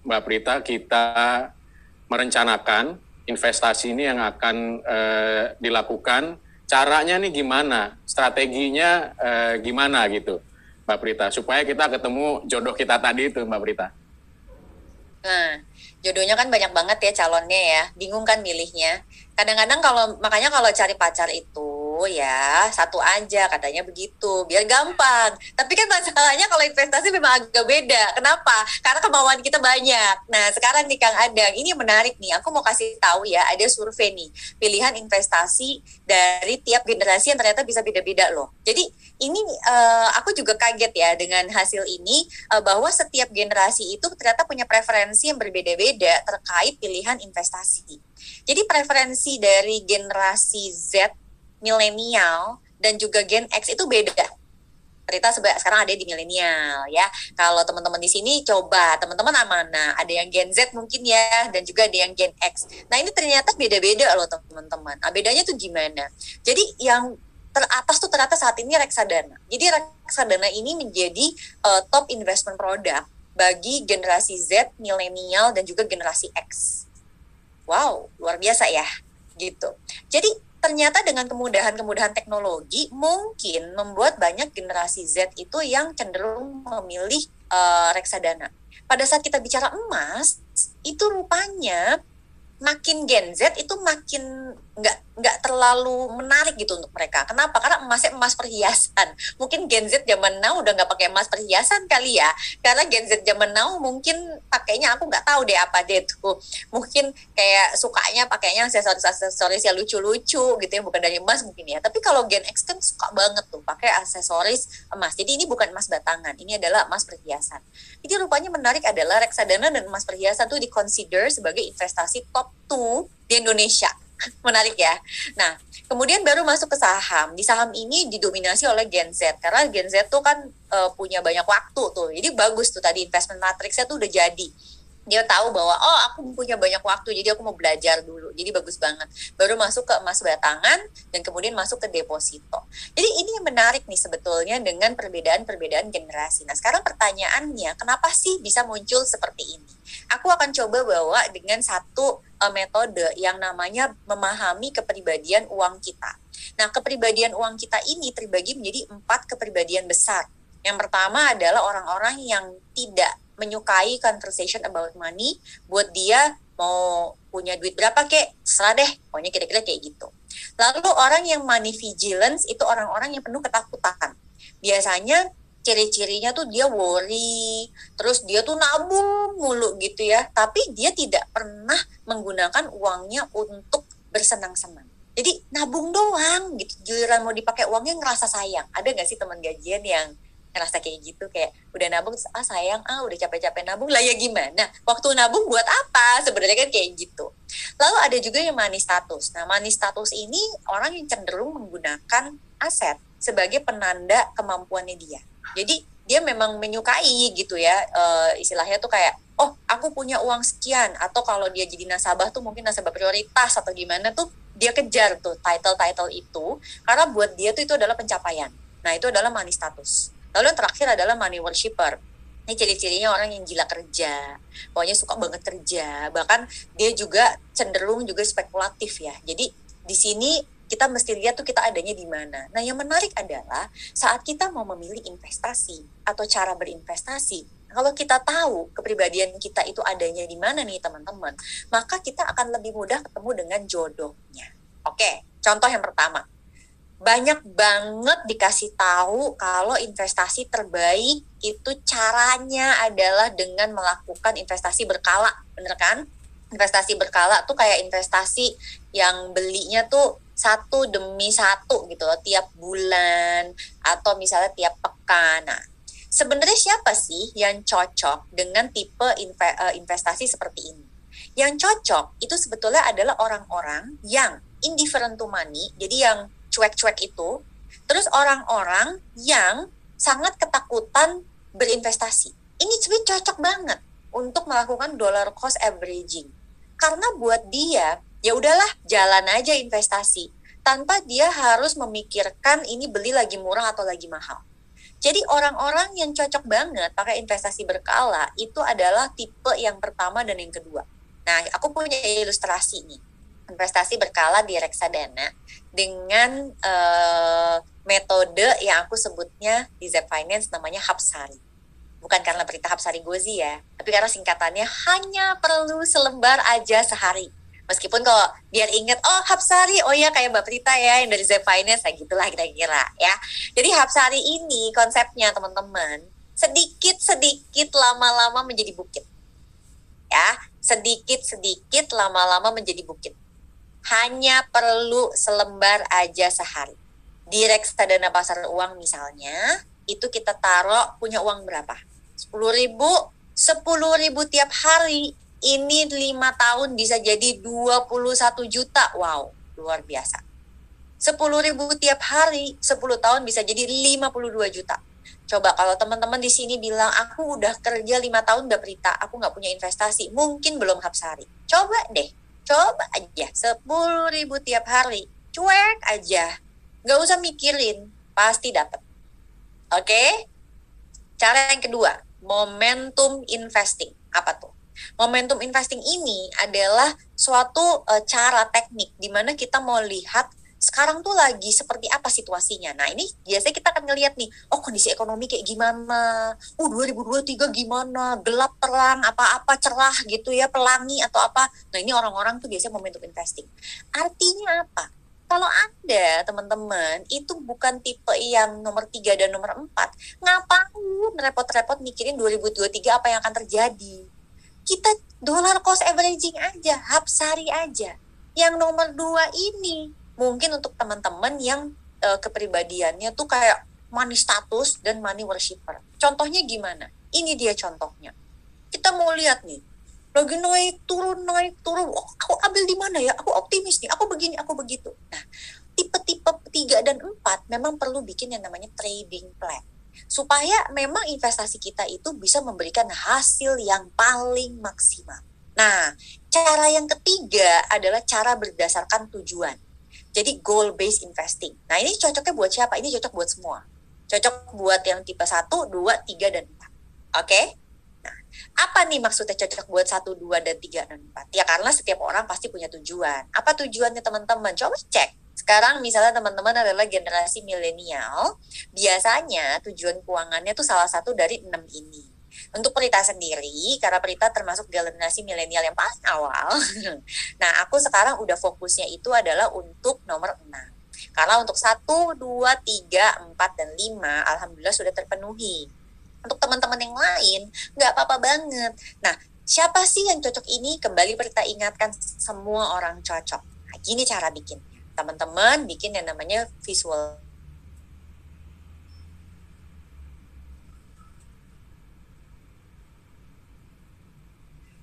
Mbak Prita kita merencanakan investasi ini yang akan dilakukan, caranya nih gimana, strateginya gimana gitu Mbak Prita, supaya kita ketemu jodoh kita tadi itu Mbak Prita. Nah, jodohnya kan banyak banget ya calonnya ya, bingung kan milihnya. Kadang-kadang makanya kalau cari pacar itu ya satu aja katanya begitu, biar gampang. Tapi kan masalahnya kalau investasi memang agak beda. Kenapa? Karena kemauan kita banyak. Nah, sekarang nih Kang Adang, ini menarik nih. Aku mau kasih tahu ya, ada survei nih, pilihan investasi dari tiap generasi yang ternyata bisa beda-beda loh. Jadi ini aku juga kaget ya dengan hasil ini, bahwa setiap generasi itu ternyata punya preferensi yang berbeda-beda terkait pilihan investasi. Jadi preferensi dari generasi Z, milenial, dan juga Gen X itu beda. Rita sekarang ada di milenial ya. Kalau teman-teman di sini coba teman-teman mana? Ada yang Gen Z mungkin ya, dan juga ada yang Gen X. Nah ini ternyata beda-beda loh teman-teman. Nah bedanya tuh gimana? Jadi yang teratas tuh ternyata saat ini reksadana. Jadi reksadana ini menjadi top investment product bagi generasi Z, milenial, dan juga generasi X. Wow, luar biasa ya, gitu. Jadi ternyata dengan kemudahan teknologi mungkin membuat banyak generasi Z itu yang cenderung memilih reksadana. Pada saat kita bicara emas, itu rupanya makin Gen Z itu makin nggak terlalu menarik gitu untuk mereka. Kenapa? Karena emasnya emas perhiasan. Mungkin Gen Z zaman now udah nggak pakai emas perhiasan kali ya. Karena Gen Z zaman now mungkin pakainya aku nggak tahu deh apa deh tuh. Mungkin kayak sukanya pakainya aksesoris yang lucu-lucu gitu ya, bukan dari emas mungkin ya. Tapi kalau Gen X kan suka banget tuh pakai aksesoris emas. Jadi ini bukan emas batangan, ini adalah emas perhiasan. Jadi rupanya menarik adalah reksadana dan emas perhiasan tuh di-consider sebagai investasi top 2 di Indonesia. Menarik ya. Nah, kemudian baru masuk ke saham. Di saham ini didominasi oleh Gen Z. Karena Gen Z tuh kan punya banyak waktu tuh. Jadi bagus tuh tadi investment matrixnya tuh udah jadi. Dia tahu bahwa oh aku punya banyak waktu, jadi aku mau belajar dulu. Jadi bagus banget. Baru masuk ke emas batangan dan kemudian masuk ke deposito. Jadi ini yang menarik nih sebetulnya dengan perbedaan-perbedaan generasi. Nah sekarang pertanyaannya, kenapa sih bisa muncul seperti ini? Aku akan coba bawa dengan satu metode yang namanya memahami kepribadian uang kita. Nah kepribadian uang kita ini terbagi menjadi 4 kepribadian besar. Yang pertama adalah orang-orang yang tidak menyukai conversation about money. Buat dia mau punya duit berapa kek, serah deh, pokoknya kira-kira kayak gitu. Lalu orang yang money vigilance itu orang-orang yang penuh ketakutan. Biasanya ciri-cirinya tuh dia worry, terus dia tuh nabung mulu gitu ya, tapi dia tidak pernah menggunakan uangnya untuk bersenang-senang. Jadi nabung doang gitu, giliran mau dipakai uangnya ngerasa sayang. Ada nggak sih teman gajian yang ngerasa kayak gitu, kayak udah nabung sayang, udah capek-capek nabung lah ya gimana, waktu nabung buat apa sebenarnya kan kayak gitu. Lalu ada juga yang money status. Nah money status ini orang yang cenderung menggunakan aset sebagai penanda kemampuannya dia. Jadi dia memang menyukai gitu ya, istilahnya tuh kayak oh aku punya uang sekian, atau kalau dia jadi nasabah tuh mungkin nasabah prioritas atau gimana tuh dia kejar tuh title itu, karena buat dia tuh itu adalah pencapaian. Nah itu adalah money status. Lalu yang terakhir adalah money worshipper. Ini ciri-cirinya orang yang gila kerja, pokoknya suka banget kerja, bahkan dia juga cenderung juga spekulatif ya. Jadi di sini kita mesti lihat tuh kita adanya di mana. Nah yang menarik adalah saat kita mau memilih investasi atau cara berinvestasi, kalau kita tahu kepribadian kita itu adanya di mana nih teman-teman, maka kita akan lebih mudah ketemu dengan jodohnya. Oke, contoh yang pertama. Banyak banget dikasih tahu kalau investasi terbaik itu caranya adalah dengan melakukan investasi berkala, bener kan? Investasi berkala tuh kayak investasi yang belinya tuh satu demi satu gitu loh, tiap bulan atau misalnya tiap pekan. Nah, sebenarnya siapa sih yang cocok dengan tipe investasi seperti ini? Yang cocok itu sebetulnya adalah orang-orang yang indifferent to money, jadi yang cuek-cuek itu, terus orang-orang yang sangat ketakutan berinvestasi. Ini sebenarnya cocok banget untuk melakukan dollar cost averaging. Karena buat dia, ya udahlah jalan aja investasi tanpa dia harus memikirkan ini beli lagi murah atau lagi mahal. Jadi orang-orang yang cocok banget pakai investasi berkala itu adalah tipe yang pertama dan yang kedua. Nah, aku punya ilustrasi nih. Investasi berkala di reksadana dengan metode yang aku sebutnya di Zep Finance namanya Hapsari. Bukan karena Prita Hapsari Gozi ya, tapi karena singkatannya hanya perlu selembar aja sehari. Meskipun kalau biar inget, oh Hapsari, oh ya kayak Mbak Prita ya yang dari Zep Finance, kayak gitulah kira-kira ya. Jadi Hapsari ini konsepnya teman-teman, sedikit-sedikit lama-lama menjadi bukit. Ya, sedikit-sedikit lama-lama menjadi bukit. Hanya perlu selembar aja sehari. Di reksadana pasar uang misalnya, itu kita taruh punya uang berapa? 10.000, 10.000 tiap hari. Ini 5 tahun bisa jadi 21 juta. Wow, luar biasa. 10.000 tiap hari, 10 tahun bisa jadi 52 juta. Coba kalau teman-teman di sini bilang, aku udah kerja 5 tahun udah Prita, aku nggak punya investasi, mungkin belum Hapsari. Coba deh. Coba aja 10.000 tiap hari, cuek aja, nggak usah mikirin, pasti dapat. Oke? Cara yang kedua, momentum investing. Apa tuh? Momentum investing ini adalah suatu cara teknik di mana kita mau lihat sekarang tuh lagi seperti apa situasinya. Nah ini biasanya kita akan ngelihat nih, oh kondisi ekonomi kayak gimana, 2023 gimana, gelap terang, apa-apa cerah gitu ya, pelangi atau apa. Nah ini orang-orang tuh biasanya momentum investing. Artinya apa? Kalau Anda, teman-teman, itu bukan tipe yang nomor 3 dan nomor 4, ngapain repot-repot mikirin 2023 apa yang akan terjadi? Kita dollar cost averaging aja, Hapsari aja. Yang nomor 2 ini, mungkin untuk teman-teman yang kepribadiannya tuh kayak money status dan money worshipper. Contohnya gimana? Ini dia contohnya. Kita mau lihat nih, lagi naik turun. Oh, aku ambil di mana ya? Aku optimis nih, aku begini, aku begitu. Nah, tipe-tipe 3 dan 4 memang perlu bikin yang namanya trading plan. Supaya memang investasi kita itu bisa memberikan hasil yang paling maksimal. Nah, cara yang ketiga adalah cara berdasarkan tujuan. Jadi goal-based investing. Nah ini cocoknya buat siapa? Ini cocok buat semua. Cocok buat yang tipe 1, 2, 3, dan 4. Oke? Nah, apa nih maksudnya cocok buat 1, 2, dan 3, dan 4? Ya karena setiap orang pasti punya tujuan. Apa tujuannya teman-teman? Coba cek. Sekarang misalnya teman-teman adalah generasi milenial, biasanya tujuan keuangannya tuh salah satu dari 6 ini. Untuk Prita sendiri, karena Prita termasuk generasi milenial yang paling awal, nah aku sekarang udah fokusnya itu adalah untuk nomor 6. Karena untuk 1, 2, 3, 4, dan 5, alhamdulillah sudah terpenuhi. Untuk teman-teman yang lain, nggak apa-apa banget. Nah, siapa sih yang cocok ini? Kembali Prita ingatkan, semua orang cocok. Nah, gini cara bikin. Teman-teman bikin yang namanya visual.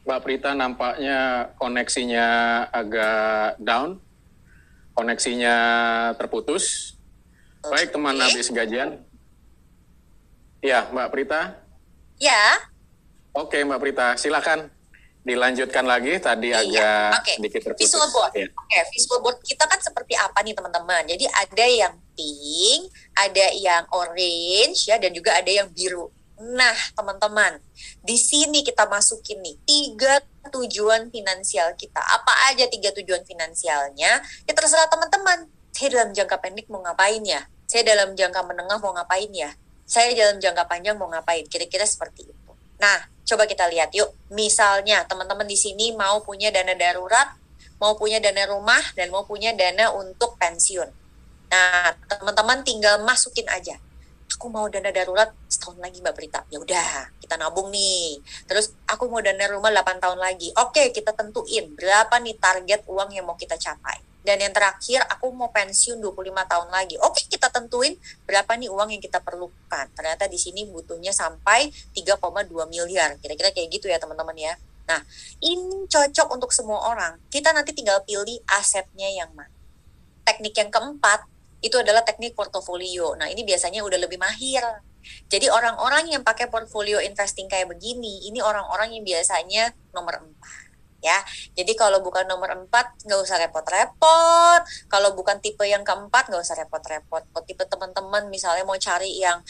Mbak Prita nampaknya koneksinya agak down, koneksinya terputus. Baik teman habis gajian. Ya, Mbak Prita. Ya. Oke, Mbak Prita, silakan dilanjutkan lagi. Tadi agak sedikit terputus. Visual board. Ya. Visual board kita kan seperti apa nih teman-teman? Jadi ada yang pink, ada yang orange ya, dan juga ada yang biru. Nah, teman-teman, di sini kita masukin nih 3 tujuan finansial kita. Apa aja 3 tujuan finansialnya? Ya terserah teman-teman. Saya dalam jangka pendek mau ngapain ya? Saya dalam jangka menengah mau ngapain ya? Saya dalam jangka panjang mau ngapain? Kira-kira seperti itu. Nah, coba kita lihat yuk. Misalnya, teman-teman di sini mau punya dana darurat, mau punya dana rumah, dan mau punya dana untuk pensiun. Nah, teman-teman tinggal masukin aja. Aku mau dana darurat setahun lagi Mbak Prita. Ya udah, kita nabung nih. Terus aku mau dana rumah 8 tahun lagi. Oke, kita tentuin berapa nih target uang yang mau kita capai. Dan yang terakhir, aku mau pensiun 25 tahun lagi. Oke, kita tentuin berapa nih uang yang kita perlukan. Ternyata di sini butuhnya sampai 3,2 miliar. Kira-kira kayak gitu ya teman-teman ya. Nah, ini cocok untuk semua orang. Kita nanti tinggal pilih asetnya yang mana. Teknik yang keempat, itu adalah teknik portofolio. Nah, ini biasanya udah lebih mahir. Jadi orang-orang yang pakai portfolio investing kayak begini, ini orang-orang yang biasanya nomor 4. Ya, jadi kalau bukan nomor 4, nggak usah repot-repot. Kalau bukan tipe yang keempat, nggak usah repot-repot. Kalau tipe teman-teman misalnya mau cari yang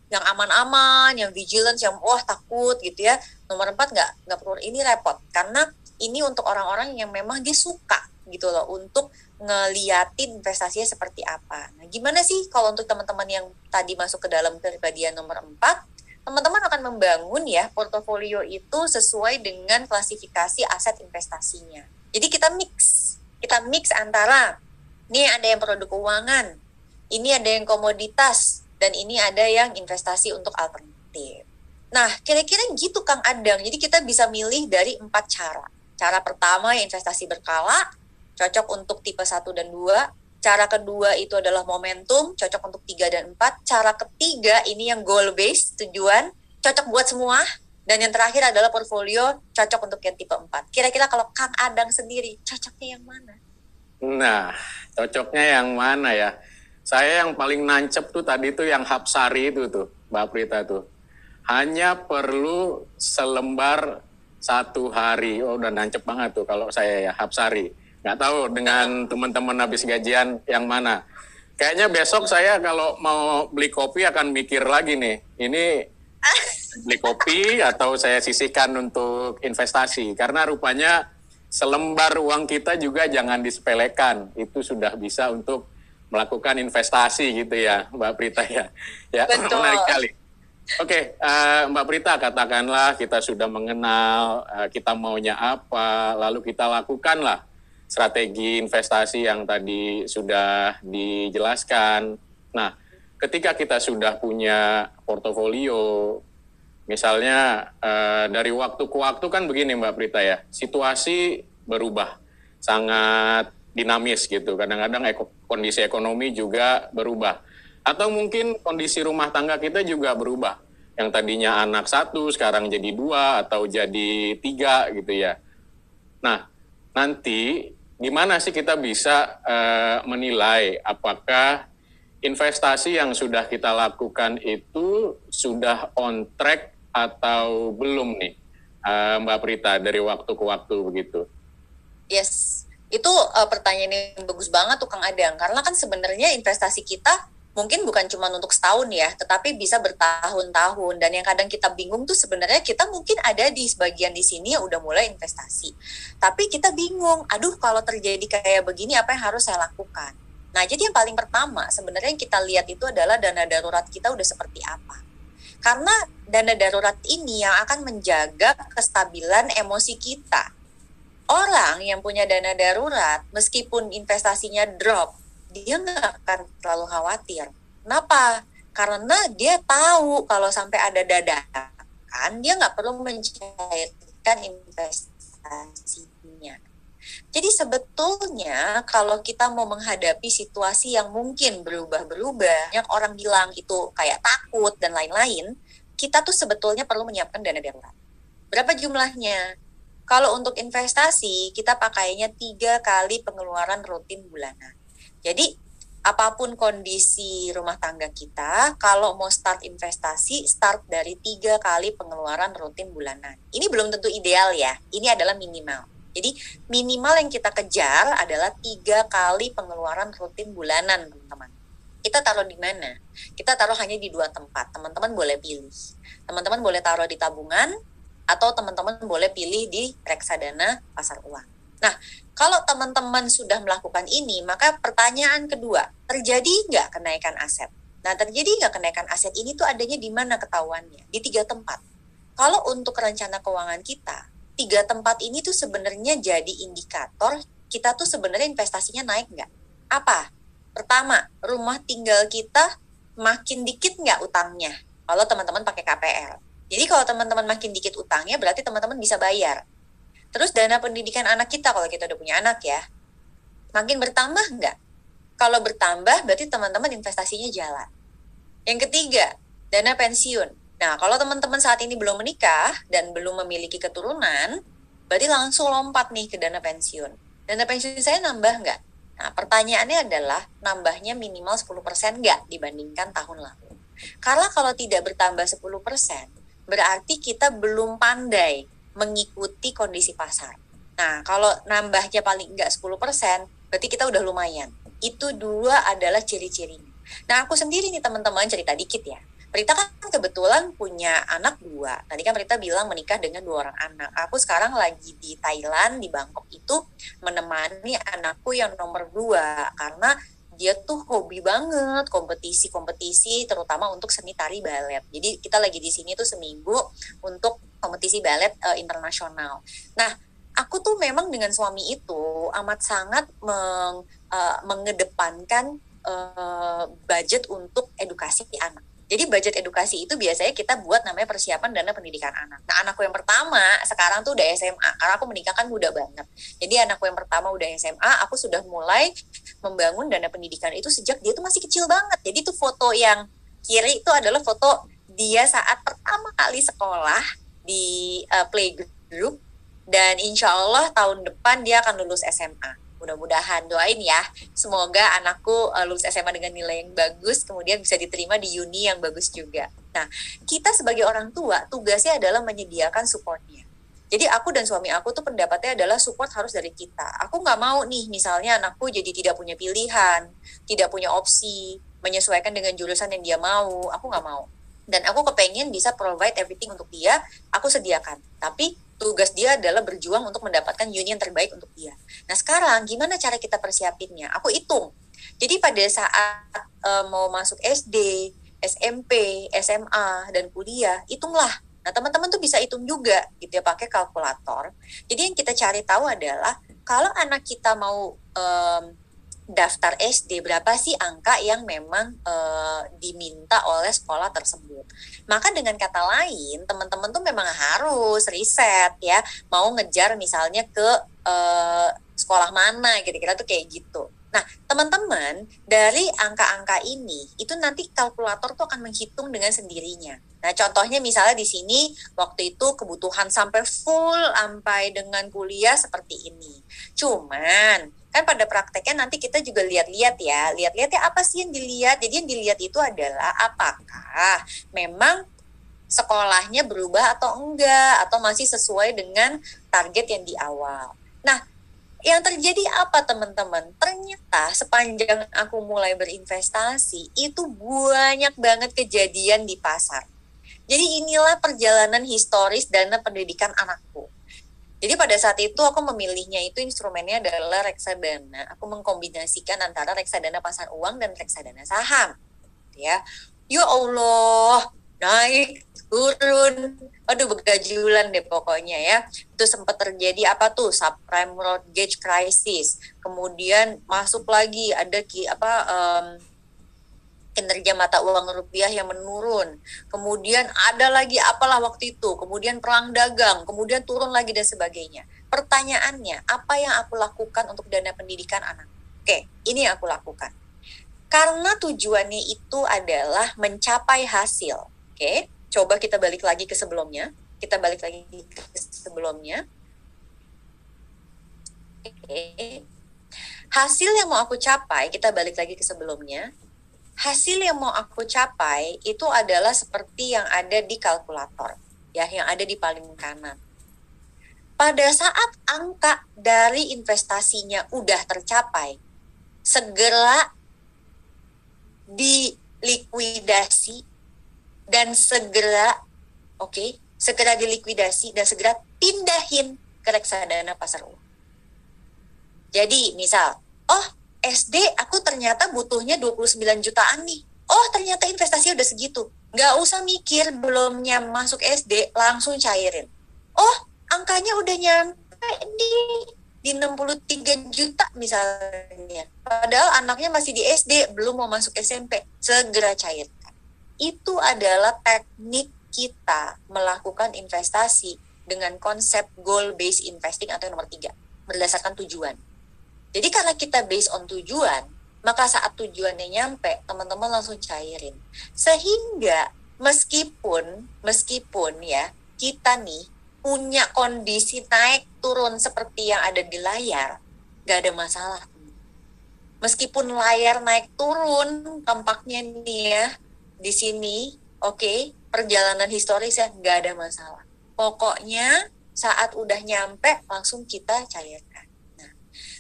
yang aman-aman, yang vigilance, yang wah takut gitu ya. Nomor 4 nggak perlu ini repot. Karena ini untuk orang-orang yang memang dia suka gitu loh, untuk ngeliatin investasinya seperti apa. Nah, gimana sih kalau untuk teman-teman yang tadi masuk ke dalam kepribadian nomor 4, teman-teman akan membangun ya portofolio itu sesuai dengan klasifikasi aset investasinya. Jadi kita mix antara ini ada yang produk keuangan, ini ada yang komoditas, dan ini ada yang investasi untuk alternatif. Nah, kira-kira gitu Kang Adang. Jadi kita bisa milih dari 4 cara. Cara pertama investasi berkala, cocok untuk tipe 1 dan 2. Cara kedua itu adalah momentum, cocok untuk 3 dan 4. Cara ketiga ini yang goal based, tujuan, cocok buat semua. Dan yang terakhir adalah portfolio, cocok untuk yang tipe 4. Kira-kira kalau Kang Adang sendiri, cocoknya yang mana? Nah, cocoknya yang mana ya? Saya yang paling nancep tuh tadi tuh yang Hapsari itu tuh, Mbak Prita tuh. Hanya perlu selembar 1 hari. Oh, udah nancep banget tuh kalau saya ya, Hapsari. Nggak tahu dengan teman-teman habis gajian yang mana. Kayaknya besok saya kalau mau beli kopi akan mikir lagi nih. Ini beli kopi atau saya sisihkan untuk investasi. Karena rupanya selembar uang kita juga jangan disepelekan. Itu sudah bisa untuk melakukan investasi gitu ya, Mbak Prita ya. Ya, menarik sekali. Oke, Mbak Prita, katakanlah kita sudah mengenal kita maunya apa, lalu kita lakukanlah strategi investasi yang tadi sudah dijelaskan. Nah, ketika kita sudah punya portofolio, misalnya dari waktu ke waktu kan begini Mbak Prita ya, situasi berubah, sangat dinamis gitu. Kadang-kadang kondisi ekonomi juga berubah. Atau mungkin kondisi rumah tangga kita juga berubah. Yang tadinya anak 1, sekarang jadi 2, atau jadi 3 gitu ya. Nah, nanti gimana sih kita bisa menilai apakah investasi yang sudah kita lakukan itu sudah on track atau belum nih, Mbak Prita, dari waktu ke waktu begitu? Yes, itu pertanyaan yang bagus banget tuh Kang Adang, karena kan sebenarnya investasi kita mungkin bukan cuma untuk setahun ya, tetapi bisa bertahun-tahun. Dan yang kadang kita bingung tuh sebenarnya kita mungkin ada di sebagian di sini yang udah mulai investasi. Tapi kita bingung, aduh kalau terjadi kayak begini apa yang harus saya lakukan? Nah, jadi yang paling pertama sebenarnya yang kita lihat itu adalah dana darurat kita udah seperti apa. Karena dana darurat ini yang akan menjaga kestabilan emosi kita. Orang yang punya dana darurat, meskipun investasinya drop, dia nggak akan terlalu khawatir. Kenapa? Karena dia tahu kalau sampai ada dadakan, dia nggak perlu mencairkan investasinya. Jadi sebetulnya kalau kita mau menghadapi situasi yang mungkin berubah-berubah, yang orang bilang itu kayak takut dan lain-lain, kita tuh sebetulnya perlu menyiapkan dana darurat. Berapa jumlahnya? Kalau untuk investasi, kita pakainya 3 kali pengeluaran rutin bulanan. Jadi, apapun kondisi rumah tangga kita, kalau mau start investasi, start dari 3 kali pengeluaran rutin bulanan. Ini belum tentu ideal ya, ini adalah minimal. Jadi, minimal yang kita kejar adalah 3 kali pengeluaran rutin bulanan, teman-teman. kita taruh di mana? Kita taruh hanya di 2 tempat. Teman-teman boleh pilih. Teman-teman boleh taruh di tabungan atau teman-teman boleh pilih di reksadana pasar uang. Nah, kalau teman-teman sudah melakukan ini, maka pertanyaan kedua, terjadi nggak kenaikan aset? Nah, terjadi nggak kenaikan aset ini tuh adanya di mana ketahuannya? Di 3 tempat. Kalau untuk rencana keuangan kita, 3 tempat ini tuh sebenarnya jadi indikator kita tuh sebenarnya investasinya naik nggak? Apa? Pertama, rumah tinggal kita makin dikit nggak utangnya kalau teman-teman pakai KPR. Jadi kalau teman-teman makin dikit utangnya berarti teman-teman bisa bayar. Terus dana pendidikan anak kita kalau kita udah punya anak ya, makin bertambah nggak? Kalau bertambah berarti teman-teman investasinya jalan. Yang ketiga, dana pensiun. Nah, kalau teman-teman saat ini belum menikah dan belum memiliki keturunan, berarti langsung lompat nih ke dana pensiun. Dana pensiun saya nambah nggak? Nah, pertanyaannya adalah nambahnya minimal 10% nggak dibandingkan tahun lalu? Karena kalau tidak bertambah 10%, berarti kita belum pandai mengikuti kondisi pasar. Nah, kalau nambahnya paling nggak 10%, berarti kita udah lumayan. Itu 2 adalah ciri-cirinya. Nah, aku sendiri nih teman-teman cerita dikit ya. Prita kan kebetulan punya anak 2. Tadi kan Prita bilang menikah dengan 2 orang anak. Aku sekarang lagi di Thailand, di Bangkok itu menemani anakku yang nomor 2 karena dia tuh hobi banget kompetisi-kompetisi terutama untuk seni tari balet. Jadi kita lagi di sini tuh seminggu untuk kompetisi balet internasional. Nah, aku tuh memang dengan suami itu amat sangat mengedepankan budget untuk edukasi anak. Jadi budget edukasi itu biasanya kita buat namanya persiapan dana pendidikan anak. Nah, anakku yang pertama sekarang tuh udah SMA, karena aku menikah kan muda banget. Jadi anakku yang pertama udah SMA, aku sudah mulai membangun dana pendidikan itu sejak dia tuh masih kecil banget. Jadi tuh foto yang kiri itu adalah foto dia saat pertama kali sekolah di playgroup, dan insya Allah tahun depan dia akan lulus SMA. Mudah-mudahan, doain ya, semoga anakku lulus SMA dengan nilai yang bagus, kemudian bisa diterima di uni yang bagus juga. Nah, kita sebagai orang tua, tugasnya adalah menyediakan supportnya. Jadi aku dan suami aku tuh pendapatnya adalah support harus dari kita. Aku nggak mau nih, misalnya anakku jadi tidak punya pilihan, tidak punya opsi, menyesuaikan dengan jurusan yang dia mau, aku nggak mau. Dan aku kepengen bisa provide everything untuk dia, aku sediakan. Tapi tugas dia adalah berjuang untuk mendapatkan uni yang terbaik untuk dia. Nah sekarang gimana cara kita persiapinnya? Aku hitung. Jadi pada saat mau masuk SD, SMP, SMA, dan kuliah, hitunglah. Nah teman-teman tuh bisa hitung juga gitu ya pakai kalkulator. Jadi yang kita cari tahu adalah kalau anak kita mau daftar SD, berapa sih angka yang memang diminta oleh sekolah tersebut. Maka dengan kata lain, teman-teman tuh memang harus riset ya, mau ngejar misalnya ke sekolah mana, kira-kira tuh kayak gitu. Nah, teman-teman, dari angka-angka ini, itu nanti kalkulator tuh akan menghitung dengan sendirinya. Nah, contohnya misalnya di sini, waktu itu kebutuhan sampai full, sampai dengan kuliah seperti ini. Cuman, kan pada prakteknya nanti kita juga lihat-lihat ya. Lihat-lihat ya apa sih yang dilihat? Jadi yang dilihat itu adalah apakah memang sekolahnya berubah atau enggak, atau masih sesuai dengan target yang di awal. Nah, yang terjadi apa teman-teman? Ternyata sepanjang aku mulai berinvestasi, itu banyak banget kejadian di pasar. Jadi inilah perjalanan historis dana pendidikan anakku. Jadi pada saat itu aku memilihnya itu instrumennya adalah reksadana. Aku mengkombinasikan antara reksadana pasar uang dan reksadana saham. Ya Allah, naik turun, aduh begajulan deh pokoknya ya. Itu sempat terjadi apa tuh subprime mortgage crisis, kemudian masuk lagi ada kinerja mata uang rupiah yang menurun, kemudian ada lagi apalah waktu itu, kemudian perang dagang, kemudian turun lagi dan sebagainya. Pertanyaannya, apa yang aku lakukan untuk dana pendidikan anak? Oke, ini yang aku lakukan. Karena tujuannya itu adalah mencapai hasil. Oke, coba kita balik lagi ke sebelumnya. Oke. Hasil yang mau aku capai, kita balik lagi ke sebelumnya. Hasil yang mau aku capai itu adalah seperti yang ada di kalkulator, ya, yang ada di paling kanan. Pada saat angka dari investasinya udah tercapai, segera dilikuidasi dan segera segera dilikuidasi dan segera pindahin ke reksadana pasar uang. Jadi misal, SD aku ternyata butuhnya 29 jutaan nih. Ternyata investasinya udah segitu. Nggak usah mikir belumnya masuk SD, langsung cairin. Angkanya udah nyampe di 63 juta misalnya. Padahal anaknya masih di SD, belum mau masuk SMP. Segera cairkan. Itu adalah teknik kita melakukan investasi dengan konsep goal-based investing atau nomor 3, berdasarkan tujuan. Jadi karena kita based on tujuan, maka saat tujuannya nyampe, teman-teman langsung cairin. Sehingga meskipun ya, kita nih punya kondisi naik turun seperti yang ada di layar, gak ada masalah. Meskipun layar naik turun, tampaknya nih ya, di sini, perjalanan historisnya gak ada masalah. Pokoknya saat udah nyampe, langsung kita cairkan. Nah,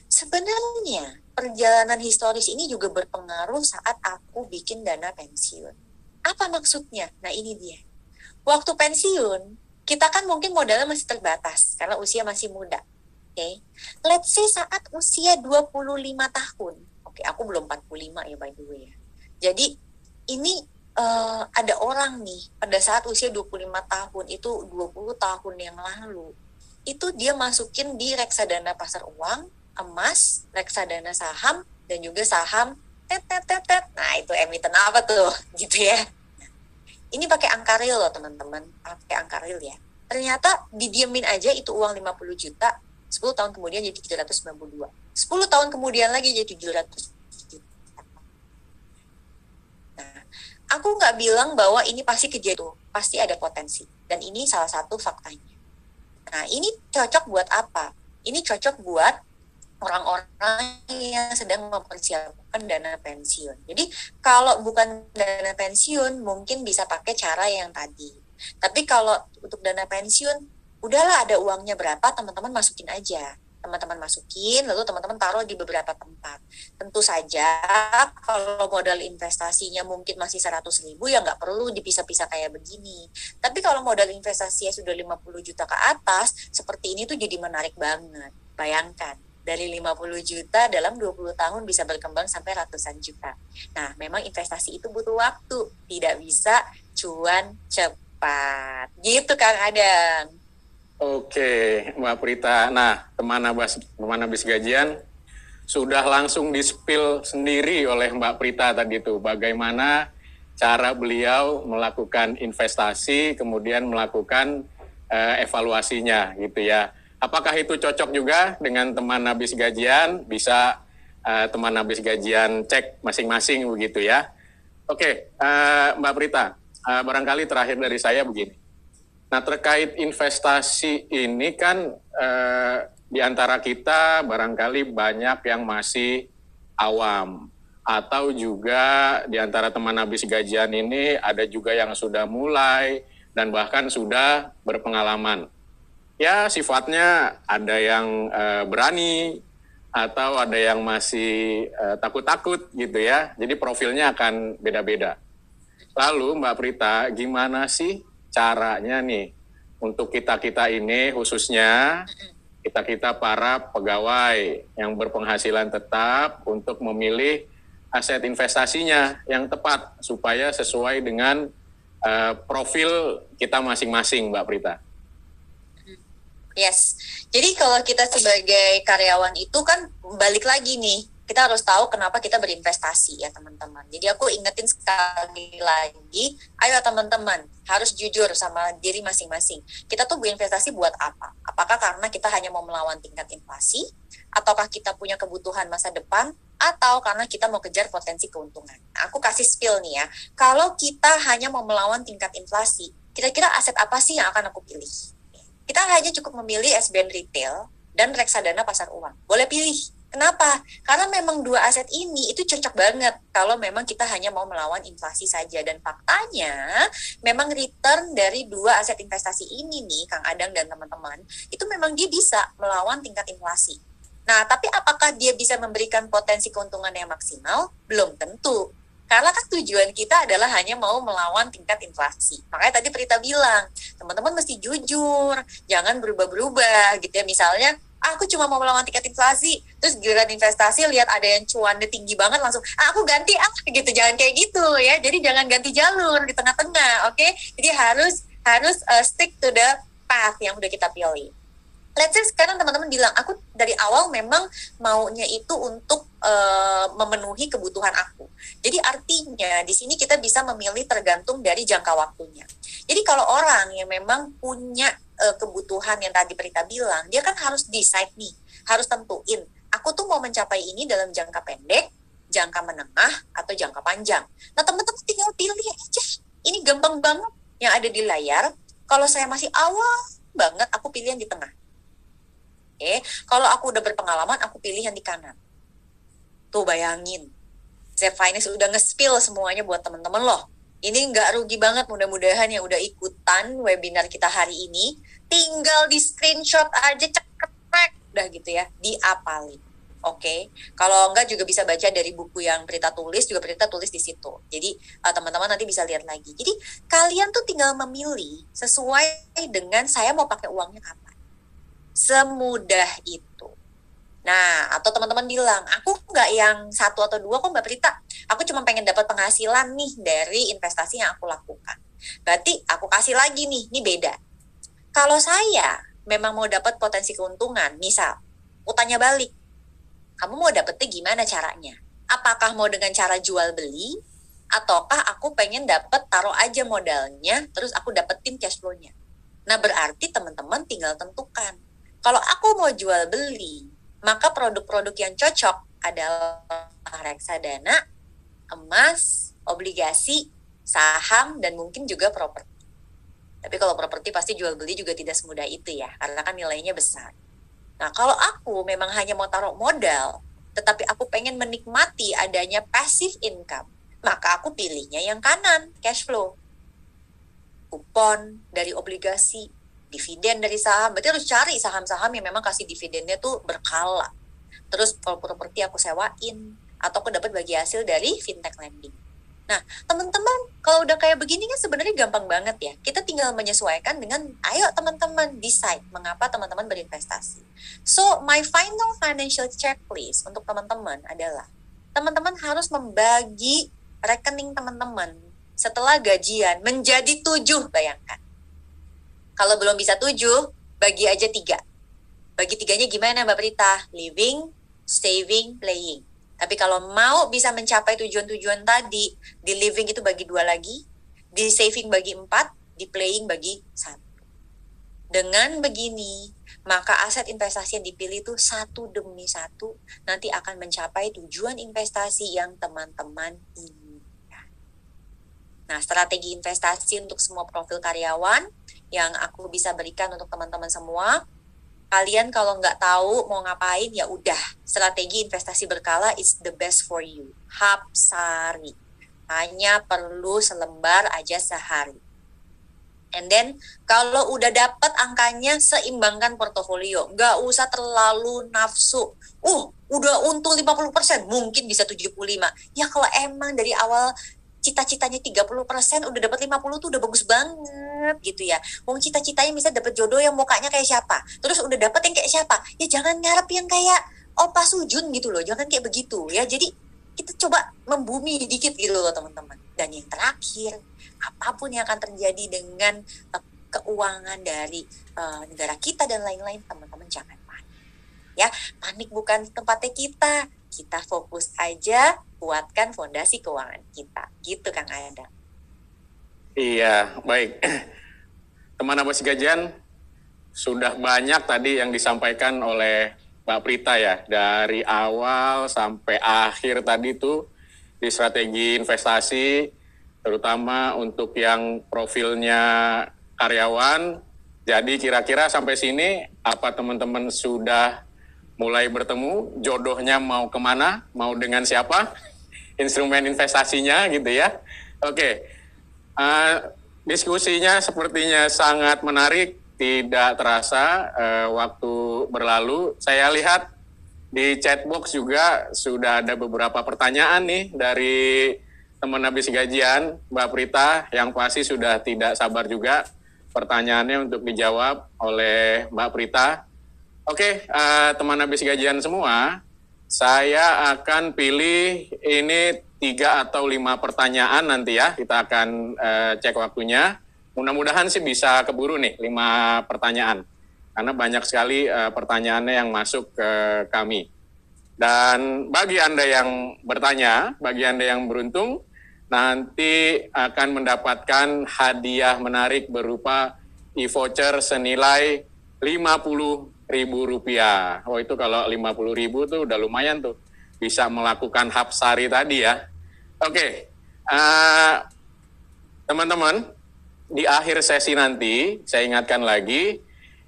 sebenarnya perjalanan historis ini juga berpengaruh saat aku bikin dana pensiun. Apa maksudnya? Nah ini dia. Waktu pensiun, kita kan mungkin modalnya masih terbatas karena usia masih muda. Let's say saat usia 25 tahun. Aku belum 45 ya by the way ya. Jadi ini ada orang nih pada saat usia 25 tahun itu 20 tahun yang lalu. Itu dia masukin di reksadana pasar uang, emas, reksadana saham, dan juga saham Nah itu emiten apa tuh gitu ya. Ini pakai angka real loh teman-teman, pakai angka real ya. Ternyata didiemin aja itu uang 50 juta, 10 tahun kemudian jadi 392. 10 tahun kemudian lagi jadi 700 juta. Nah, aku nggak bilang bahwa ini pasti kejadian, pasti ada potensi. Dan ini salah satu faktanya. Nah, ini cocok buat apa? Ini cocok buat orang-orang yang sedang mempersiapkan dana pensiun. Jadi kalau bukan dana pensiun mungkin bisa pakai cara yang tadi. Tapi kalau untuk dana pensiun, udahlah ada uangnya berapa, teman-teman masukin aja. Teman-teman masukin, lalu teman-teman taruh di beberapa tempat. Tentu saja kalau modal investasinya mungkin masih 100.000 ya nggak perlu dipisah-pisah kayak begini. Tapi kalau modal investasinya sudah 50 juta ke atas, seperti ini tuh jadi menarik banget. Bayangkan. Dari 50 juta dalam 20 tahun bisa berkembang sampai ratusan juta. Nah, memang investasi itu butuh waktu. Tidak bisa cuan cepat. Gitu Kang Adang. Oke, Mbak Prita. Nah, teman habis gajian sudah langsung di-spill sendiri oleh Mbak Prita tadi itu. Bagaimana cara beliau melakukan investasi, kemudian melakukan evaluasinya gitu ya. Apakah itu cocok juga dengan teman habis gajian? Bisa teman habis gajian cek masing-masing begitu ya. Oke, Mbak Prita, barangkali terakhir dari saya begini. Nah, terkait investasi ini kan di antara kita barangkali banyak yang masih awam. Atau juga di antara teman habis gajian ini ada juga yang sudah mulai dan bahkan sudah berpengalaman. Ya sifatnya ada yang berani atau ada yang masih takut-takut gitu ya. Jadi profilnya akan beda-beda. Lalu Mbak Prita, gimana sih caranya nih untuk kita-kita ini khususnya kita-kita para pegawai yang berpenghasilan tetap untuk memilih aset investasinya yang tepat supaya sesuai dengan profil kita masing-masing Mbak Prita. Yes, jadi kalau kita sebagai karyawan itu kan balik lagi nih, kita harus tahu kenapa kita berinvestasi ya teman-teman. Jadi aku ingetin sekali lagi, ayo teman-teman harus jujur sama diri masing-masing. Kita tuh berinvestasi buat apa? Apakah karena kita hanya mau melawan tingkat inflasi? Ataukah kita punya kebutuhan masa depan? Atau karena kita mau kejar potensi keuntungan? Nah, aku kasih spill nih ya, kalau kita hanya mau melawan tingkat inflasi, kira-kira aset apa sih yang akan aku pilih? Kita hanya cukup memilih SBN retail dan reksadana pasar uang. Boleh pilih. Kenapa? Karena memang dua aset ini itu cocok banget kalau memang kita hanya mau melawan inflasi saja. Dan faktanya memang return dari dua aset investasi ini nih, Kang Adang dan teman-teman, itu memang dia bisa melawan tingkat inflasi. Nah, tapi apakah dia bisa memberikan potensi keuntungan yang maksimal? Belum tentu. Karena kan tujuan kita adalah hanya mau melawan tingkat inflasi. Makanya tadi Prita bilang, teman-teman mesti jujur, jangan berubah-berubah gitu ya. Misalnya, aku cuma mau melawan tingkat inflasi, terus giliran investasi lihat ada yang cuannya tinggi banget langsung, aku ganti gitu. Jangan kayak gitu ya. Jadi jangan ganti jalur di tengah-tengah, oke? Jadi harus stick to the path yang udah kita pilih. Let's say sekarang teman-teman bilang, aku dari awal memang maunya itu untuk memenuhi kebutuhan aku. Jadi artinya di sini kita bisa memilih tergantung dari jangka waktunya. Jadi kalau orang yang memang punya kebutuhan yang tadi Prita bilang, dia kan harus decide nih, harus tentuin, aku tuh mau mencapai ini dalam jangka pendek, jangka menengah, atau jangka panjang. Nah teman-teman tinggal pilih aja. Ini gampang banget yang ada di layar. Kalau saya masih awal banget, aku pilih yang di tengah. Kalau aku udah berpengalaman, aku pilih yang di kanan. Tuh bayangin, Zep Finance udah nge-spill semuanya buat teman-teman loh. Ini nggak rugi banget, mudah-mudahan yang udah ikutan webinar kita hari ini, tinggal di screenshot aja, cekrek, udah gitu ya, diapalin. Oke, kalau enggak juga bisa baca dari buku yang Prita tulis, juga Prita tulis di situ. Jadi teman-teman nanti bisa lihat lagi. Jadi kalian tuh tinggal memilih sesuai dengan saya mau pakai uangnya kapan. Semudah itu. Nah, atau teman-teman bilang, aku nggak yang 1 atau 2 kok Mbak Prita. Aku cuma pengen dapat penghasilan nih dari investasi yang aku lakukan. Berarti aku kasih lagi nih, ini beda. Kalau saya memang mau dapat potensi keuntungan, misal, aku tanya balik, kamu mau dapetnya gimana caranya? Apakah mau dengan cara jual beli, ataukah aku pengen dapat taruh aja modalnya, terus aku dapetin cash flow-nya? Nah, berarti teman-teman tinggal tentukan. Kalau aku mau jual beli, maka produk-produk yang cocok adalah reksadana, emas, obligasi, saham, dan mungkin juga properti. Tapi kalau properti pasti jual beli juga tidak semudah itu ya, karena kan nilainya besar. Nah, kalau aku memang hanya mau taruh modal, tetapi aku pengen menikmati adanya passive income, maka aku pilihnya yang kanan, cash flow. Kupon dari obligasi, dividen dari saham, berarti harus cari saham-saham yang memang kasih dividennya tuh berkala. Terus kalau properti aku sewain, atau aku dapat bagi hasil dari fintech lending. Nah, teman-teman, kalau udah kayak begini kan sebenarnya gampang banget ya. Kita tinggal menyesuaikan dengan, ayo teman-teman decide mengapa teman-teman berinvestasi. So, my final financial checklist untuk teman-teman adalah, teman-teman harus membagi rekening teman-teman setelah gajian menjadi 7, bayangkan. Kalau belum bisa 7, bagi aja 3. Bagi 3-nya gimana Mbak Prita? Living, saving, playing. Tapi kalau mau bisa mencapai tujuan-tujuan tadi, di living itu bagi 2 lagi, di saving bagi 4, di playing bagi 1. Dengan begini, maka aset investasi yang dipilih itu 1 demi 1, nanti akan mencapai tujuan investasi yang teman-teman inginkan. Nah, strategi investasi untuk semua profil karyawan yang aku bisa berikan untuk teman-teman semua. Kalian kalau nggak tahu mau ngapain, ya udah, strategi investasi berkala is the best for you. Hapsari. Hanya perlu selembar aja sehari. And then, kalau udah dapat angkanya, seimbangkan portofolio. Nggak usah terlalu nafsu. Udah untung 50%, mungkin bisa 75%. Ya kalau emang dari awal cita-citanya 30%, udah dapat 50 tuh udah bagus banget gitu ya. Wong cita-citanya bisa dapat jodoh yang mukanya kayak siapa, terus udah dapat yang kayak siapa, ya jangan ngarep yang kayak Opa Sujun gitu loh, jangan kayak begitu ya. Jadi kita coba membumi dikit gitu loh teman-teman. Dan yang terakhir, apapun yang akan terjadi dengan keuangan dari negara kita dan lain-lain, teman-teman jangan panik ya. Panik bukan tempatnya kita fokus aja kuatkan fondasi keuangan kita. Gitu Kang Adam. Iya, baik. Teman Abas Gajian, sudah banyak tadi yang disampaikan oleh Mbak Prita ya. Dari awal sampai akhir tadi tuh di strategi investasi, terutama untuk yang profilnya karyawan. Jadi kira-kira sampai sini, apa teman-teman sudah mulai bertemu, jodohnya mau kemana, mau dengan siapa, instrumen investasinya gitu ya. Oke, diskusinya sepertinya sangat menarik, tidak terasa waktu berlalu. Saya lihat di chatbox juga sudah ada beberapa pertanyaan nih dari teman habis gajian, Mbak Prita, yang pasti sudah tidak sabar juga pertanyaannya untuk dijawab oleh Mbak Prita. Oke, teman habis gajian semua, saya akan pilih ini 3 atau 5 pertanyaan nanti ya, kita akan cek waktunya. Mudah-mudahan sih bisa keburu nih 5 pertanyaan, karena banyak sekali pertanyaannya yang masuk ke kami. Dan bagi Anda yang bertanya, bagi Anda yang beruntung, nanti akan mendapatkan hadiah menarik berupa e-voucher senilai Rp50.000. Oh, itu kalau Rp50.000 tuh udah lumayan tuh, bisa melakukan Hapsari tadi ya. Oke, teman-teman, di akhir sesi nanti, saya ingatkan lagi,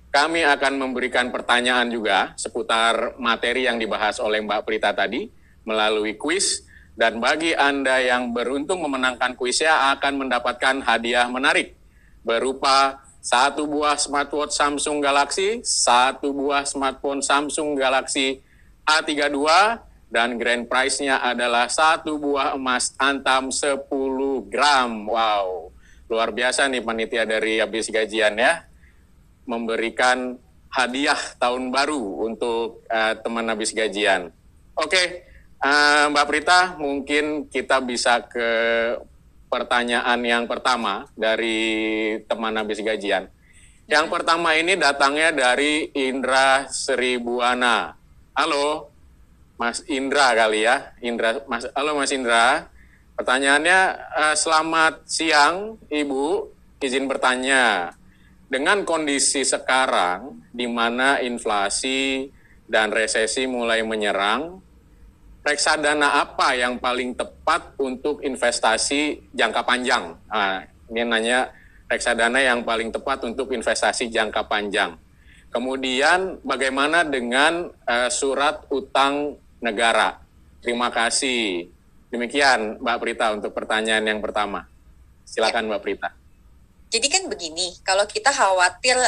kami akan memberikan pertanyaan juga seputar materi yang dibahas oleh Mbak Prita tadi melalui kuis. Dan bagi Anda yang beruntung memenangkan kuisnya akan mendapatkan hadiah menarik berupa 1 buah smartwatch Samsung Galaxy, 1 buah smartphone Samsung Galaxy A32, dan grand prize-nya adalah 1 buah emas antam 10 gram. Wow, luar biasa nih panitia dari habis gajian ya, memberikan hadiah tahun baru untuk teman habis gajian. Oke, Mbak Prita, mungkin kita bisa ke pertanyaan yang pertama dari teman habis gajian. Yang pertama ini datangnya dari Indra Seribuana. Halo, Mas Indra kali ya. Halo Mas Indra. Pertanyaannya, selamat siang Ibu, izin bertanya. Dengan kondisi sekarang, di mana inflasi dan resesi mulai menyerang, reksadana apa yang paling tepat untuk investasi jangka panjang? Nah, ini nanya reksadana yang paling tepat untuk investasi jangka panjang. Kemudian, bagaimana dengan surat utang negara? Terima kasih. Demikian, Mbak Prita, untuk pertanyaan yang pertama. Silakan, Mbak Prita. Jadi kan begini, kalau kita khawatir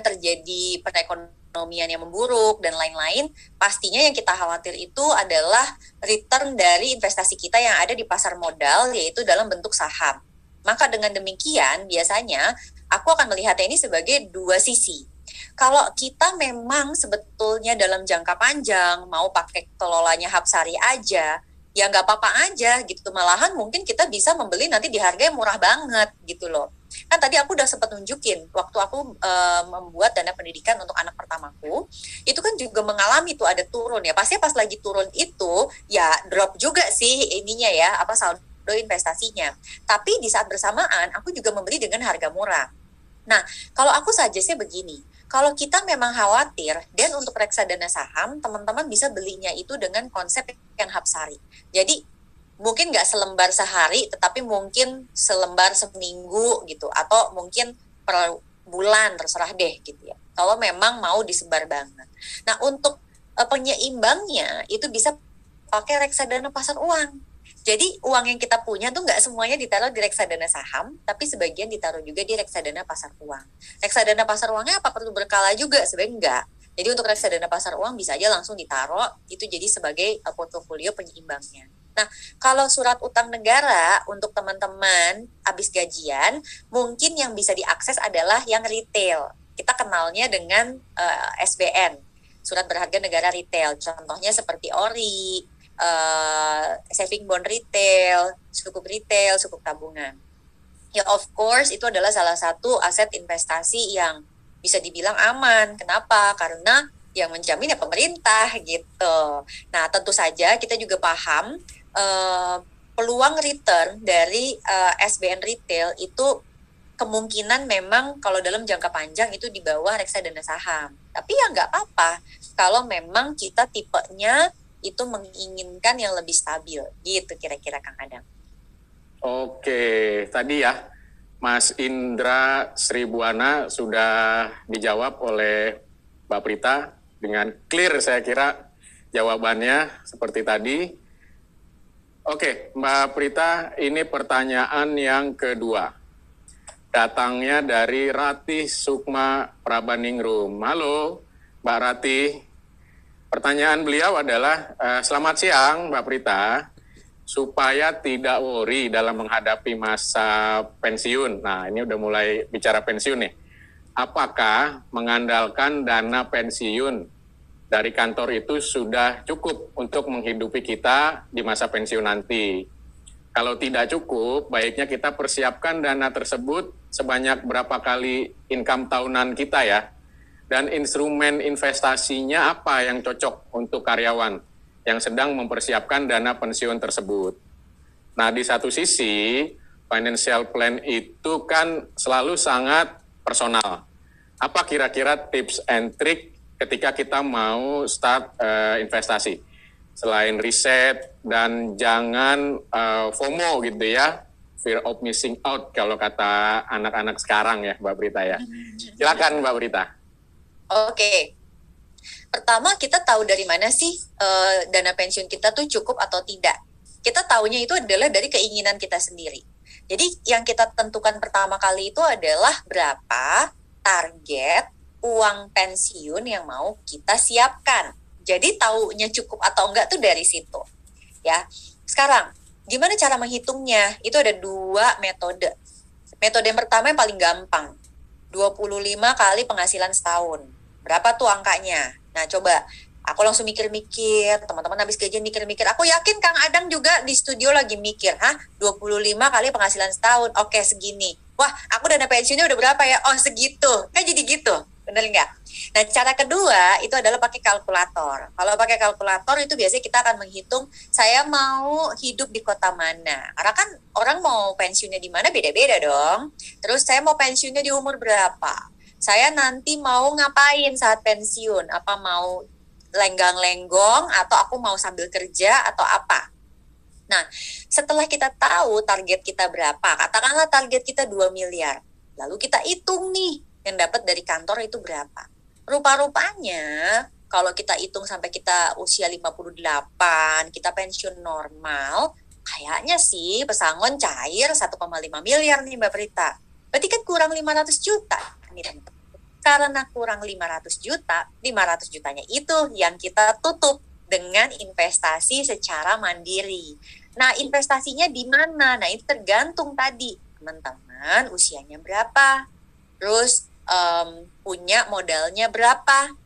terjadi perekonomian yang memburuk dan lain-lain, pastinya yang kita khawatir itu adalah return dari investasi kita yang ada di pasar modal, yaitu dalam bentuk saham. Maka dengan demikian, biasanya aku akan melihatnya ini sebagai 2 sisi. Kalau kita memang sebetulnya dalam jangka panjang mau pakai kelolanya Hapsari aja, ya nggak apa-apa aja gitu. Malahan mungkin kita bisa membeli nanti di harga yang murah banget gitu loh. Kan tadi aku udah sempat nunjukin waktu aku membuat dana pendidikan untuk anak pertamaku, itu kan juga mengalami tuh ada turun ya. Pasti pas lagi turun itu ya drop juga sih ininya ya, saldo investasinya. Tapi di saat bersamaan aku juga membeli dengan harga murah. Nah, kalau aku suggest-nya begini, kalau kita memang khawatir, dan untuk reksadana saham, teman-teman bisa belinya itu dengan konsep yang Hapsari. Jadi, mungkin nggak selembar sehari, tetapi mungkin selembar seminggu gitu, atau mungkin per bulan, terserah deh gitu ya. Kalau memang mau disebar banget. Nah, untuk penyeimbangnya, itu bisa pakai reksadana pasar uang. Jadi uang yang kita punya tuh nggak semuanya ditaruh di reksadana saham, tapi sebagian ditaruh juga di reksadana pasar uang. Reksadana pasar uangnya apa perlu berkala juga? Sebenarnya enggak. Jadi untuk reksadana pasar uang bisa aja langsung ditaruh, itu jadi sebagai portofolio penyeimbangnya. Nah, kalau surat utang negara untuk teman-teman habis gajian, mungkin yang bisa diakses adalah yang retail. Kita kenalnya dengan SBN, surat berharga negara retail. Contohnya seperti ORI, saving bond retail, sukuk tabungan. Ya of course itu adalah salah satu aset investasi yang bisa dibilang aman. Kenapa? Karena yang menjamin ya pemerintah gitu. Nah tentu saja kita juga paham peluang return dari SBN retail itu kemungkinan memang kalau dalam jangka panjang itu di bawah reksadana saham. Tapi ya nggak apa-apa kalau memang kita tipenya itu menginginkan yang lebih stabil, gitu kira-kira Kang Adang. Oke, tadi ya Mas Indra Seribuana sudah dijawab oleh Mbak Prita dengan clear saya kira jawabannya seperti tadi. Oke, Mbak Prita, ini pertanyaan yang kedua. Datangnya dari Ratih Sukma Prabaningrum. Halo, Mbak Ratih. Pertanyaan beliau adalah, selamat siang Mbak Prita, supaya tidak worry dalam menghadapi masa pensiun. Nah, ini udah mulai bicara pensiun nih. Apakah mengandalkan dana pensiun dari kantor itu sudah cukup untuk menghidupi kita di masa pensiun nanti? Kalau tidak cukup, baiknya kita persiapkan dana tersebut sebanyak berapa kali income tahunan kita ya. Dan instrumen investasinya apa yang cocok untuk karyawan yang sedang mempersiapkan dana pensiun tersebut. Nah, di satu sisi, financial plan itu kan selalu sangat personal. Apa kira-kira tips and trick ketika kita mau start investasi? Selain riset dan jangan FOMO gitu ya, fear of missing out kalau kata anak-anak sekarang ya, Mbak Prita ya. Silakan Mbak Prita. Oke. Pertama, kita tahu dari mana sih dana pensiun kita tuh cukup atau tidak. Kita tahunya itu adalah dari keinginan kita sendiri. Jadi yang kita tentukan pertama kali itu adalah berapa target uang pensiun yang mau kita siapkan. Jadi tahunya cukup atau enggak tuh dari situ. Ya. Sekarang, gimana cara menghitungnya? Itu ada 2 metode. Metode yang pertama yang paling gampang. 25 kali penghasilan setahun. Berapa tuh angkanya? Nah, coba aku langsung mikir-mikir, teman-teman habis gajian mikir-mikir. Aku yakin Kang Adang juga di studio lagi mikir, 25 kali penghasilan setahun. Oke, segini. Wah, aku dana pensiunnya udah berapa ya? Oh, segitu. Kan jadi gitu. Bener nggak? Nah, cara kedua itu adalah pakai kalkulator. Kalau pakai kalkulator itu biasanya kita akan menghitung saya mau hidup di kota mana. Karena kan orang mau pensiunnya di mana beda-beda dong. Terus saya mau pensiunnya di umur berapa? Saya nanti mau ngapain saat pensiun? Apa mau lenggang-lenggong atau aku mau sambil kerja atau apa? Nah, setelah kita tahu target kita berapa, katakanlah target kita 2 miliar. Lalu kita hitung nih yang dapat dari kantor itu berapa. Rupa-rupanya kalau kita hitung sampai kita usia 58, kita pensiun normal, kayaknya sih pesangon cair 1,5 miliar nih Mbak Prita. Berarti kan kurang 500 juta. Karena kurang 500 juta, 500 jutanya itu yang kita tutup dengan investasi secara mandiri. Nah, investasinya di mana? Nah, itu tergantung tadi teman-teman usianya berapa, terus punya modalnya berapa.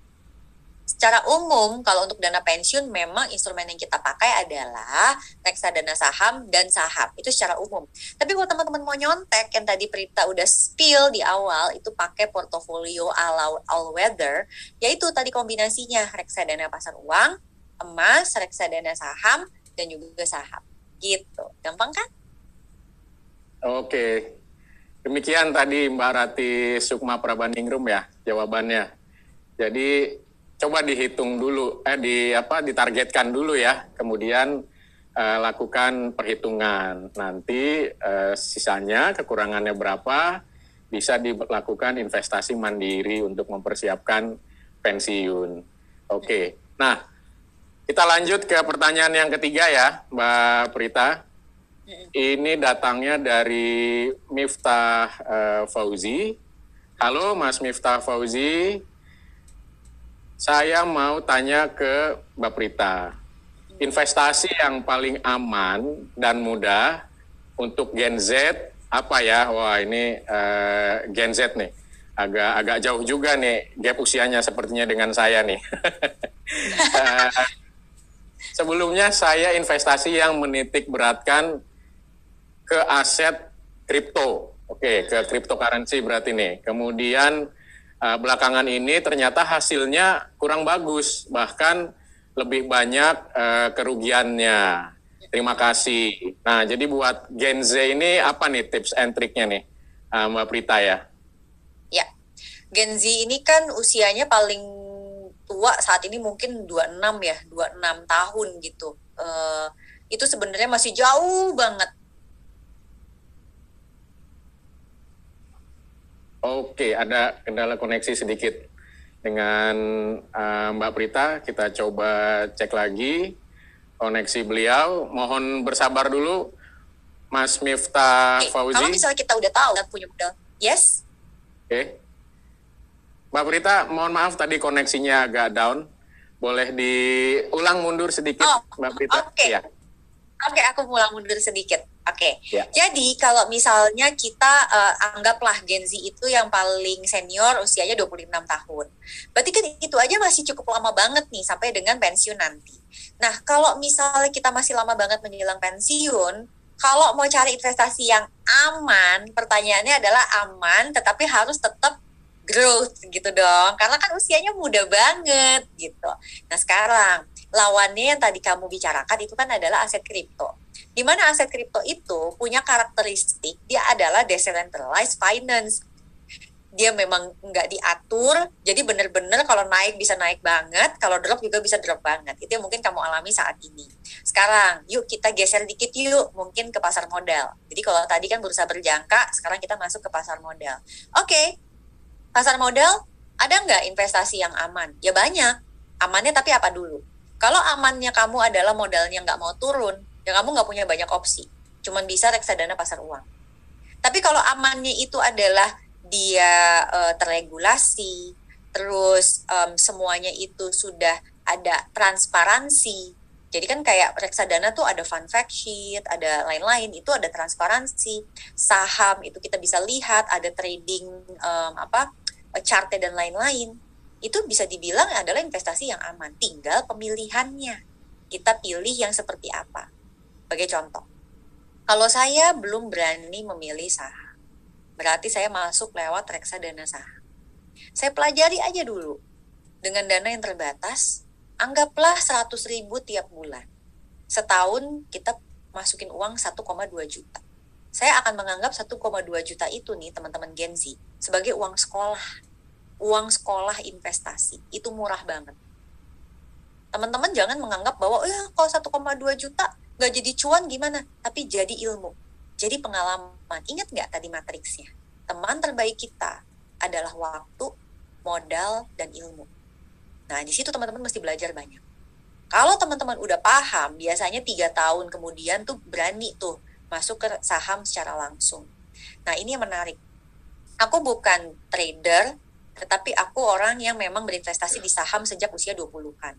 Secara umum, kalau untuk dana pensiun memang instrumen yang kita pakai adalah reksadana saham dan saham. Itu secara umum. Tapi kalau teman-teman mau nyontek, yang tadi Prita udah spill di awal, itu pakai portofolio all weather, yaitu tadi kombinasinya reksadana pasar uang, emas, reksadana saham, dan juga saham. Gitu. Gampang kan? Oke. Demikian tadi Mbak Rati Sukma Prabandingrum ya jawabannya. Jadi coba dihitung dulu, ditargetkan dulu ya, kemudian lakukan perhitungan. Nanti sisanya kekurangannya berapa bisa dilakukan investasi mandiri untuk mempersiapkan pensiun. Oke. Nah, kita lanjut ke pertanyaan yang ketiga ya, Mbak Prita. Ini datangnya dari Miftah Fauzi. Halo Mas Miftah Fauzi. Saya mau tanya ke Mbak Prita, investasi yang paling aman dan mudah untuk Gen Z apa ya? Wah ini Gen Z nih, agak jauh juga nih gap usianya sepertinya dengan saya nih. Sebelumnya saya investasi yang menitik beratkan ke aset kripto, ke cryptocurrency berarti nih. Kemudian belakangan ini ternyata hasilnya kurang bagus, bahkan lebih banyak kerugiannya. Terima kasih. Nah, jadi buat Gen Z ini apa nih tips and triknya nih, Mbak Prita ya? Ya, Gen Z ini kan usianya paling tua saat ini mungkin 26 ya, 26 tahun gitu. Itu sebenarnya masih jauh banget. Oke, ada kendala koneksi sedikit dengan Mbak Prita. Kita coba cek lagi koneksi beliau. Mohon bersabar dulu, Mas Miftah Fauzi. Kalau misalnya kita udah tahu dan punya modal, yes? Oke. Mbak Prita, mohon maaf tadi koneksinya agak down. Boleh diulang mundur sedikit, Mbak Prita? Oke. Ya. Oke, aku mulai mundur sedikit. Oke, Ya. jadi kalau misalnya kita anggaplah Gen Z itu yang paling senior usianya 26 tahun. Berarti kan itu aja masih cukup lama banget nih sampai dengan pensiun nanti. Nah, kalau misalnya kita masih lama banget menjelang pensiun, kalau mau cari investasi yang aman, pertanyaannya adalah aman tetapi harus tetap growth gitu dong. Karena kan usianya muda banget gitu. Nah, sekarang lawannya yang tadi kamu bicarakan itu kan adalah aset kripto. Di mana aset kripto itu punya karakteristik dia adalah decentralized finance. Dia memang nggak diatur, jadi benar-benar kalau naik bisa naik banget, kalau drop juga bisa drop banget. Itu yang mungkin kamu alami saat ini. Sekarang, yuk kita geser dikit yuk, mungkin ke pasar modal. Jadi kalau tadi kan bursa berjangka, sekarang kita masuk ke pasar modal. Oke, pasar modal ada nggak investasi yang aman? Ya banyak. Amannya tapi apa dulu? Kalau amannya kamu adalah modalnya nggak mau turun, ya kamu nggak punya banyak opsi. Cuman bisa reksadana pasar uang. Tapi kalau amannya itu adalah dia terregulasi, terus semuanya itu sudah ada transparansi. Jadi kan kayak reksadana tuh ada fund fact sheet, ada lain-lain, itu ada transparansi. Saham itu kita bisa lihat, ada trading chartnya dan lain-lain. Itu bisa dibilang adalah investasi yang aman. Tinggal pemilihannya. Kita pilih yang seperti apa. Sebagai contoh, kalau saya belum berani memilih saham, berarti saya masuk lewat reksadana saham. Saya pelajari aja dulu. Dengan dana yang terbatas, anggaplah 100.000 tiap bulan. Setahun kita masukin uang 1,2 juta. Saya akan menganggap 1,2 juta itu nih teman-teman Gen Z sebagai uang sekolah. Uang sekolah investasi. Itu murah banget. Teman-teman jangan menganggap bahwa kalau 1,2 juta nggak jadi cuan gimana? Tapi jadi ilmu. Jadi pengalaman. Ingat nggak tadi matriksnya? Teman terbaik kita adalah waktu, modal, dan ilmu. Nah, di situ teman-teman mesti belajar banyak. Kalau teman-teman udah paham, biasanya 3 tahun kemudian tuh berani tuh masuk ke saham secara langsung. Nah, ini yang menarik. Aku bukan trader, tetapi aku orang yang memang berinvestasi di saham sejak usia 20-an.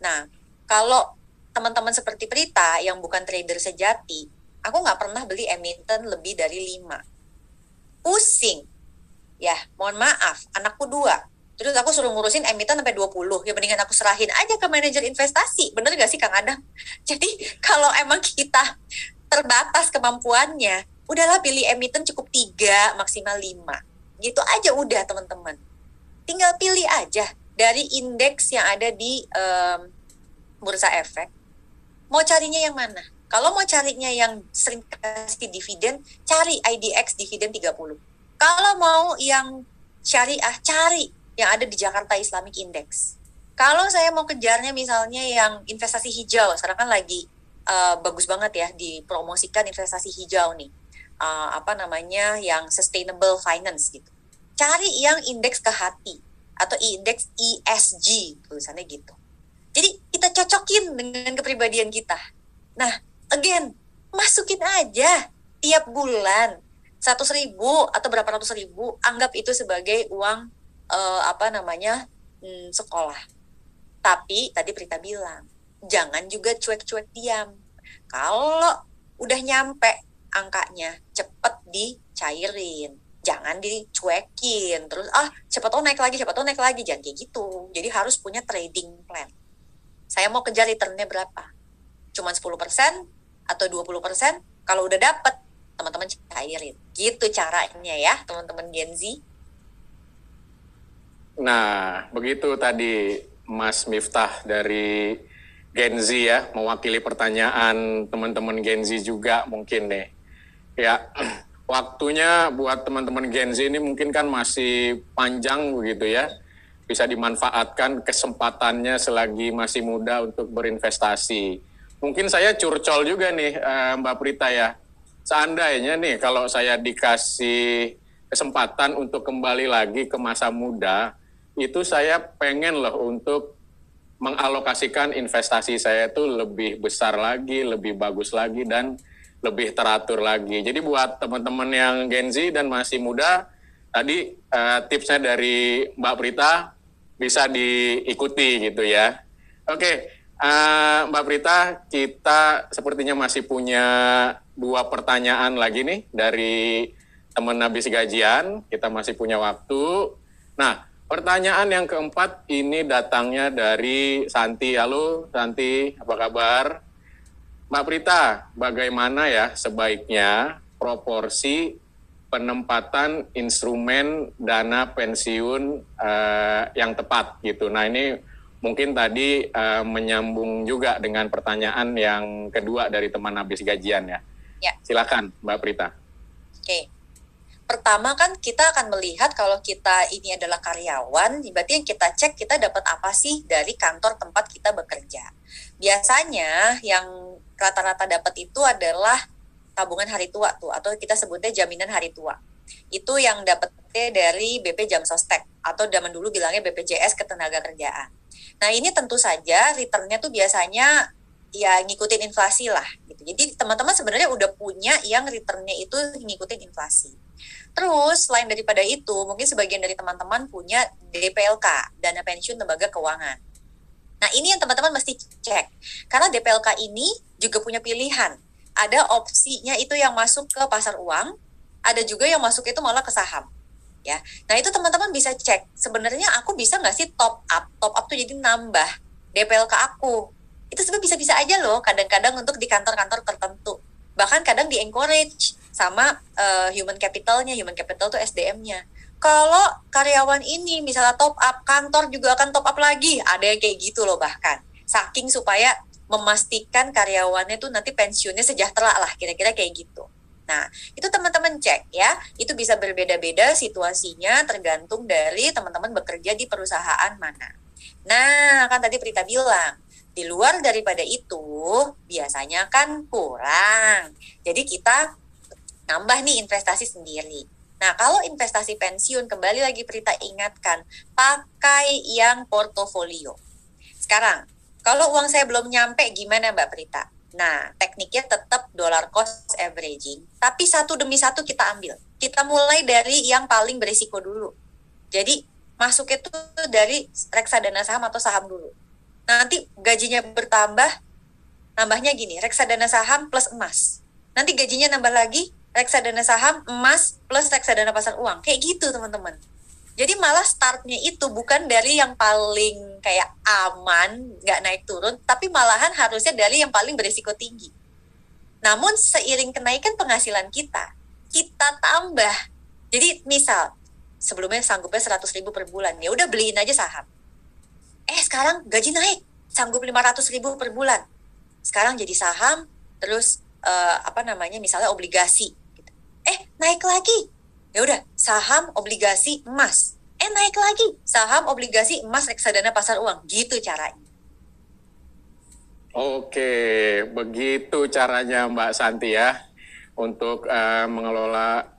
Nah, kalau teman-teman seperti Prita yang bukan trader sejati, aku nggak pernah beli emiten lebih dari 5. Pusing. Ya, mohon maaf, anakku 2. Terus aku suruh ngurusin emiten sampai 20. Ya mendingan aku serahin aja ke manajer investasi. Bener gak sih Kang Adam? Jadi kalau emang kita terbatas kemampuannya, udahlah pilih emiten cukup 3, maksimal 5. Gitu aja udah teman-teman. Tinggal pilih aja dari indeks yang ada di bursa efek. Mau carinya yang mana? Kalau mau carinya yang sering kasih dividen, cari IDX dividen 30. Kalau mau yang syariah, cari yang ada di Jakarta Islamic Index. Kalau saya mau kejarnya misalnya yang investasi hijau, sekarang kan lagi bagus banget ya dipromosikan investasi hijau nih. Yang sustainable finance gitu. Cari yang indeks ke hati atau indeks ESG tulisannya gitu. Jadi kita cocokin dengan kepribadian kita. Nah, again, masukin aja tiap bulan 100.000 atau berapa ratus ribu, anggap itu sebagai uang sekolah. Tapi tadi Prita bilang, jangan juga cuek-cuek diam. Kalau udah nyampe angkanya, cepet dicairin. Jangan dicuekin terus siapa tahu naik lagi jangan kayak gitu. Jadi harus punya trading plan. Saya mau kejar returnnya berapa, cuman 10% atau 20%. Kalau udah dapet, teman-teman cairin gitu caranya ya teman-teman Gen Z. Nah, begitu tadi Mas Miftah dari Gen Z ya, mewakili pertanyaan teman-teman Gen Z juga mungkin nih. Ya, waktunya buat teman-teman Gen Z ini mungkin kan masih panjang begitu ya. Bisa dimanfaatkan kesempatannya selagi masih muda untuk berinvestasi. Mungkin saya curcol juga nih Mbak Prita ya. Seandainya nih kalau saya dikasih kesempatan untuk kembali lagi ke masa muda, itu saya pengen loh untuk mengalokasikan investasi saya itu lebih besar lagi, lebih bagus lagi, dan lebih teratur lagi. Jadi buat teman-teman yang Gen Z dan masih muda, tadi tipsnya dari Mbak Prita bisa diikuti gitu ya. Oke, Mbak Prita, kita sepertinya masih punya 2 pertanyaan lagi nih dari teman habis gajian. Kita masih punya waktu. Nah, pertanyaan yang keempat ini datangnya dari Santi. Halo Santi, apa kabar? Mbak Prita, bagaimana ya sebaiknya proporsi penempatan instrumen dana pensiun yang tepat gitu. Nah, ini mungkin tadi menyambung juga dengan pertanyaan yang kedua dari teman habis gajian ya. Ya. Silakan Mbak Prita. Oke. Pertama kan kita akan melihat kalau kita ini adalah karyawan, berarti yang kita cek kita dapat apa sih dari kantor tempat kita bekerja. Biasanya yang rata-rata dapat itu adalah tabungan hari tua tuh, atau kita sebutnya jaminan hari tua. Itu yang dapatnya dari BP Jam Sostek, atau zaman dulu bilangnya BPJS Ketenagakerjaan. Nah ini tentu saja returnnya tuh biasanya ya ngikutin inflasi lah gitu. Jadi teman-teman sebenarnya udah punya yang returnnya itu ngikutin inflasi. Terus selain daripada itu, mungkin sebagian dari teman-teman punya DPLK, Dana Pensiun Lembaga Keuangan. Nah ini yang teman-teman mesti cek, karena DPLK ini juga punya pilihan. Ada opsinya itu yang masuk ke pasar uang, ada juga yang masuk itu malah ke saham. Ya, nah itu teman-teman bisa cek. Sebenarnya aku bisa nggak sih top up tuh jadi nambah DPLK aku. Itu sebenarnya bisa-bisa aja loh. Kadang-kadang untuk di kantor-kantor tertentu. Bahkan kadang di encourage sama human capital tuh SDM-nya. Kalau karyawan ini misalnya top up, kantor juga akan top up lagi. Ada yang kayak gitu loh bahkan. Saking supaya memastikan karyawannya tuh nanti pensiunnya sejahtera lah, kira-kira kayak gitu. Nah, itu teman-teman cek ya. Itu bisa berbeda-beda situasinya tergantung dari teman-teman bekerja di perusahaan mana. Nah, kan tadi Prita bilang, di luar daripada itu biasanya kan kurang. Jadi kita nambah nih investasi sendiri. Nah, kalau investasi pensiun, kembali lagi Prita ingatkan, pakai yang portofolio. Sekarang, kalau uang saya belum nyampe, gimana Mbak Prita? Nah, tekniknya tetap dollar cost averaging, tapi satu demi satu kita ambil. Kita mulai dari yang paling berisiko dulu. Jadi, masuk itu dari reksadana saham atau saham dulu. Nanti gajinya bertambah, nambahnya gini, reksadana saham plus emas. Nanti gajinya nambah lagi, reksadana saham, emas, plus reksadana pasar uang. Kayak gitu, teman-teman. Jadi malah startnya itu bukan dari yang paling kayak aman, nggak naik turun, tapi malahan harusnya dari yang paling berisiko tinggi. Namun seiring kenaikan penghasilan kita tambah. Jadi misal, sebelumnya sanggupnya 100.000 per bulan, ya udah beliin aja saham. Sekarang gaji naik, sanggup 500.000 per bulan. Sekarang jadi saham, terus misalnya obligasi. Naik lagi. Ya udah, saham, obligasi, emas. Naik lagi, saham, obligasi, emas, reksadana pasar uang. Gitu caranya. Oke, begitu caranya Mbak Santi ya untuk mengelola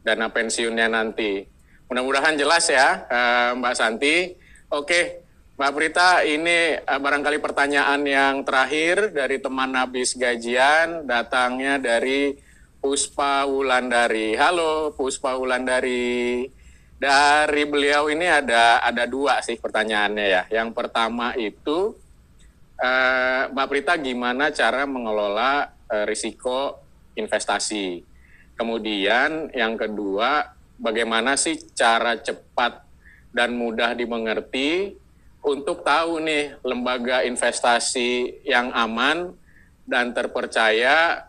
dana pensiunnya nanti. Mudah-mudahan jelas ya Mbak Santi. Oke, Mbak Prita, ini barangkali pertanyaan yang terakhir dari teman habis gajian, datangnya dari Puspa Wulandari. Halo Puspa Wulandari. Dari beliau ini ada 2 sih pertanyaannya ya. Yang pertama itu, Mbak Prita gimana cara mengelola risiko investasi? Kemudian yang kedua, bagaimana sih cara cepat dan mudah dimengerti untuk tahu nih lembaga investasi yang aman dan terpercaya,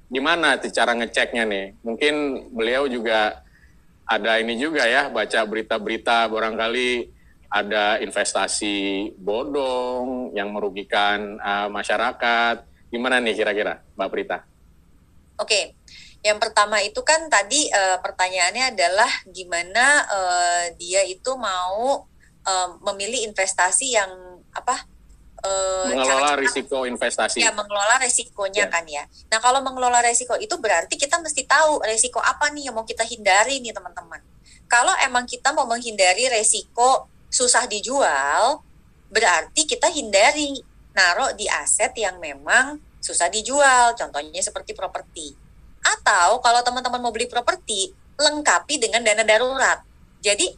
gimana cara ngeceknya nih? Mungkin beliau juga ada ini juga ya, baca berita-berita barangkali ada investasi bodong yang merugikan masyarakat. Gimana nih kira-kira Mbak Prita? Oke, yang pertama itu kan tadi pertanyaannya adalah gimana dia itu mau memilih investasi yang mengelola risiko investasi. Ya, mengelola resikonya kan ya. Nah, kalau mengelola resiko itu berarti kita mesti tahu resiko apa nih yang mau kita hindari nih teman-teman. Kalau emang kita mau menghindari resiko susah dijual, berarti kita hindari naruh di aset yang memang susah dijual, contohnya seperti properti. Atau kalau teman-teman mau beli properti, lengkapi dengan dana darurat. Jadi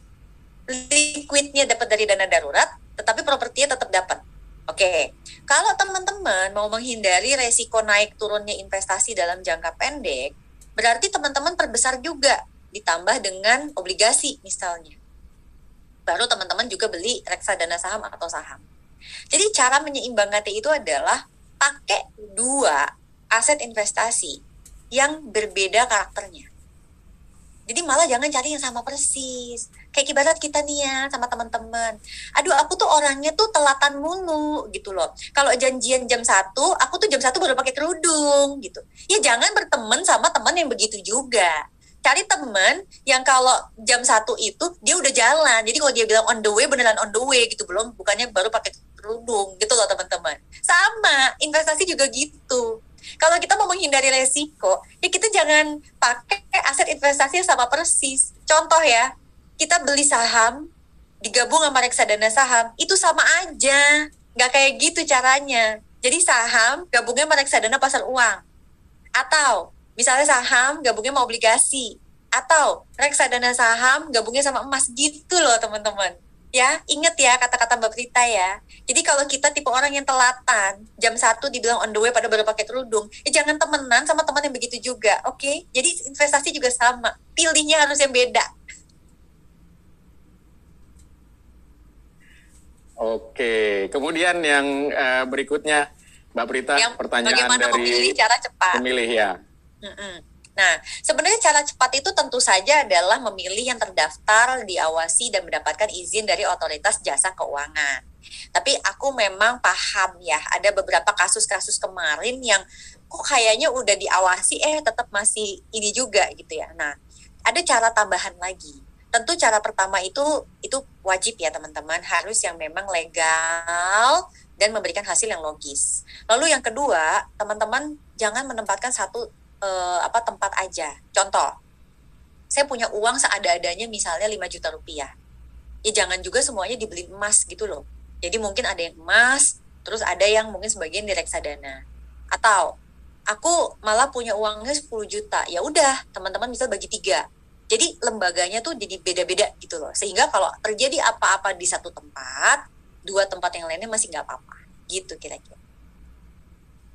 liquidnya dapat dari dana darurat, tetapi propertinya tetap dapat. Oke, kalau teman-teman mau menghindari resiko naik turunnya investasi dalam jangka pendek, berarti teman-teman perbesar juga, ditambah dengan obligasi misalnya. Baru teman-teman juga beli reksadana saham atau saham. Jadi cara menyeimbangkan itu adalah pakai dua aset investasi yang berbeda karakternya. Jadi malah jangan cari yang sama persis. Kayak ibarat kita nih ya sama teman-teman. Aduh, aku tuh orangnya tuh telatan mulu gitu loh. Kalau janjian jam 1, aku tuh jam 1 baru pakai kerudung gitu. Ya jangan berteman sama teman yang begitu juga. Cari teman yang kalau jam 1 itu dia udah jalan. Jadi kalau dia bilang on the way, beneran on the way gitu. Bukannya baru pakai kerudung gitu loh teman-teman. Sama, investasi juga gitu. Kalau kita mau menghindari resiko, ya kita jangan pakai aset investasi yang sama persis. Contoh ya, kita beli saham, digabung sama reksadana saham, itu sama aja. Nggak kayak gitu caranya. Jadi saham gabungnya sama reksadana pasar uang. Atau misalnya saham gabungnya sama obligasi. Atau reksadana saham gabungnya sama emas gitu loh teman-teman. Ya, inget ya kata-kata Mbak Prita ya. Jadi kalau kita tipe orang yang telatan, jam 1 dibilang on the way pada baru pakai kerudung, ya jangan temenan sama teman yang begitu juga, oke? Jadi investasi juga sama, pilihnya harus yang beda. Oke, kemudian yang berikutnya, Mbak Prita, Yang pertanyaan bagaimana dari memilih cara cepat. pemilih ya. Nah, sebenarnya cara cepat itu tentu saja adalah memilih yang terdaftar, diawasi, dan mendapatkan izin dari otoritas jasa keuangan. Tapi aku memang paham ya, ada beberapa kasus-kasus kemarin yang kok kayaknya udah diawasi, tetap masih ini juga gitu ya. Nah, ada cara tambahan lagi. Tentu cara pertama itu wajib ya teman-teman, harus yang memang legal dan memberikan hasil yang logis. Lalu yang kedua, teman-teman jangan menempatkan satu tempat aja. Contoh, saya punya uang seada-adanya misalnya 5 juta rupiah. Ya jangan juga semuanya dibeli emas gitu loh. Jadi mungkin ada yang emas, terus ada yang mungkin sebagian di reksadana. Atau aku malah punya uangnya 10 juta. Ya udah, teman-teman bisa bagi 3. Jadi lembaganya tuh jadi beda-beda gitu loh. Sehingga kalau terjadi apa-apa di satu tempat, 2 tempat yang lainnya masih nggak apa-apa. Gitu kira-kira.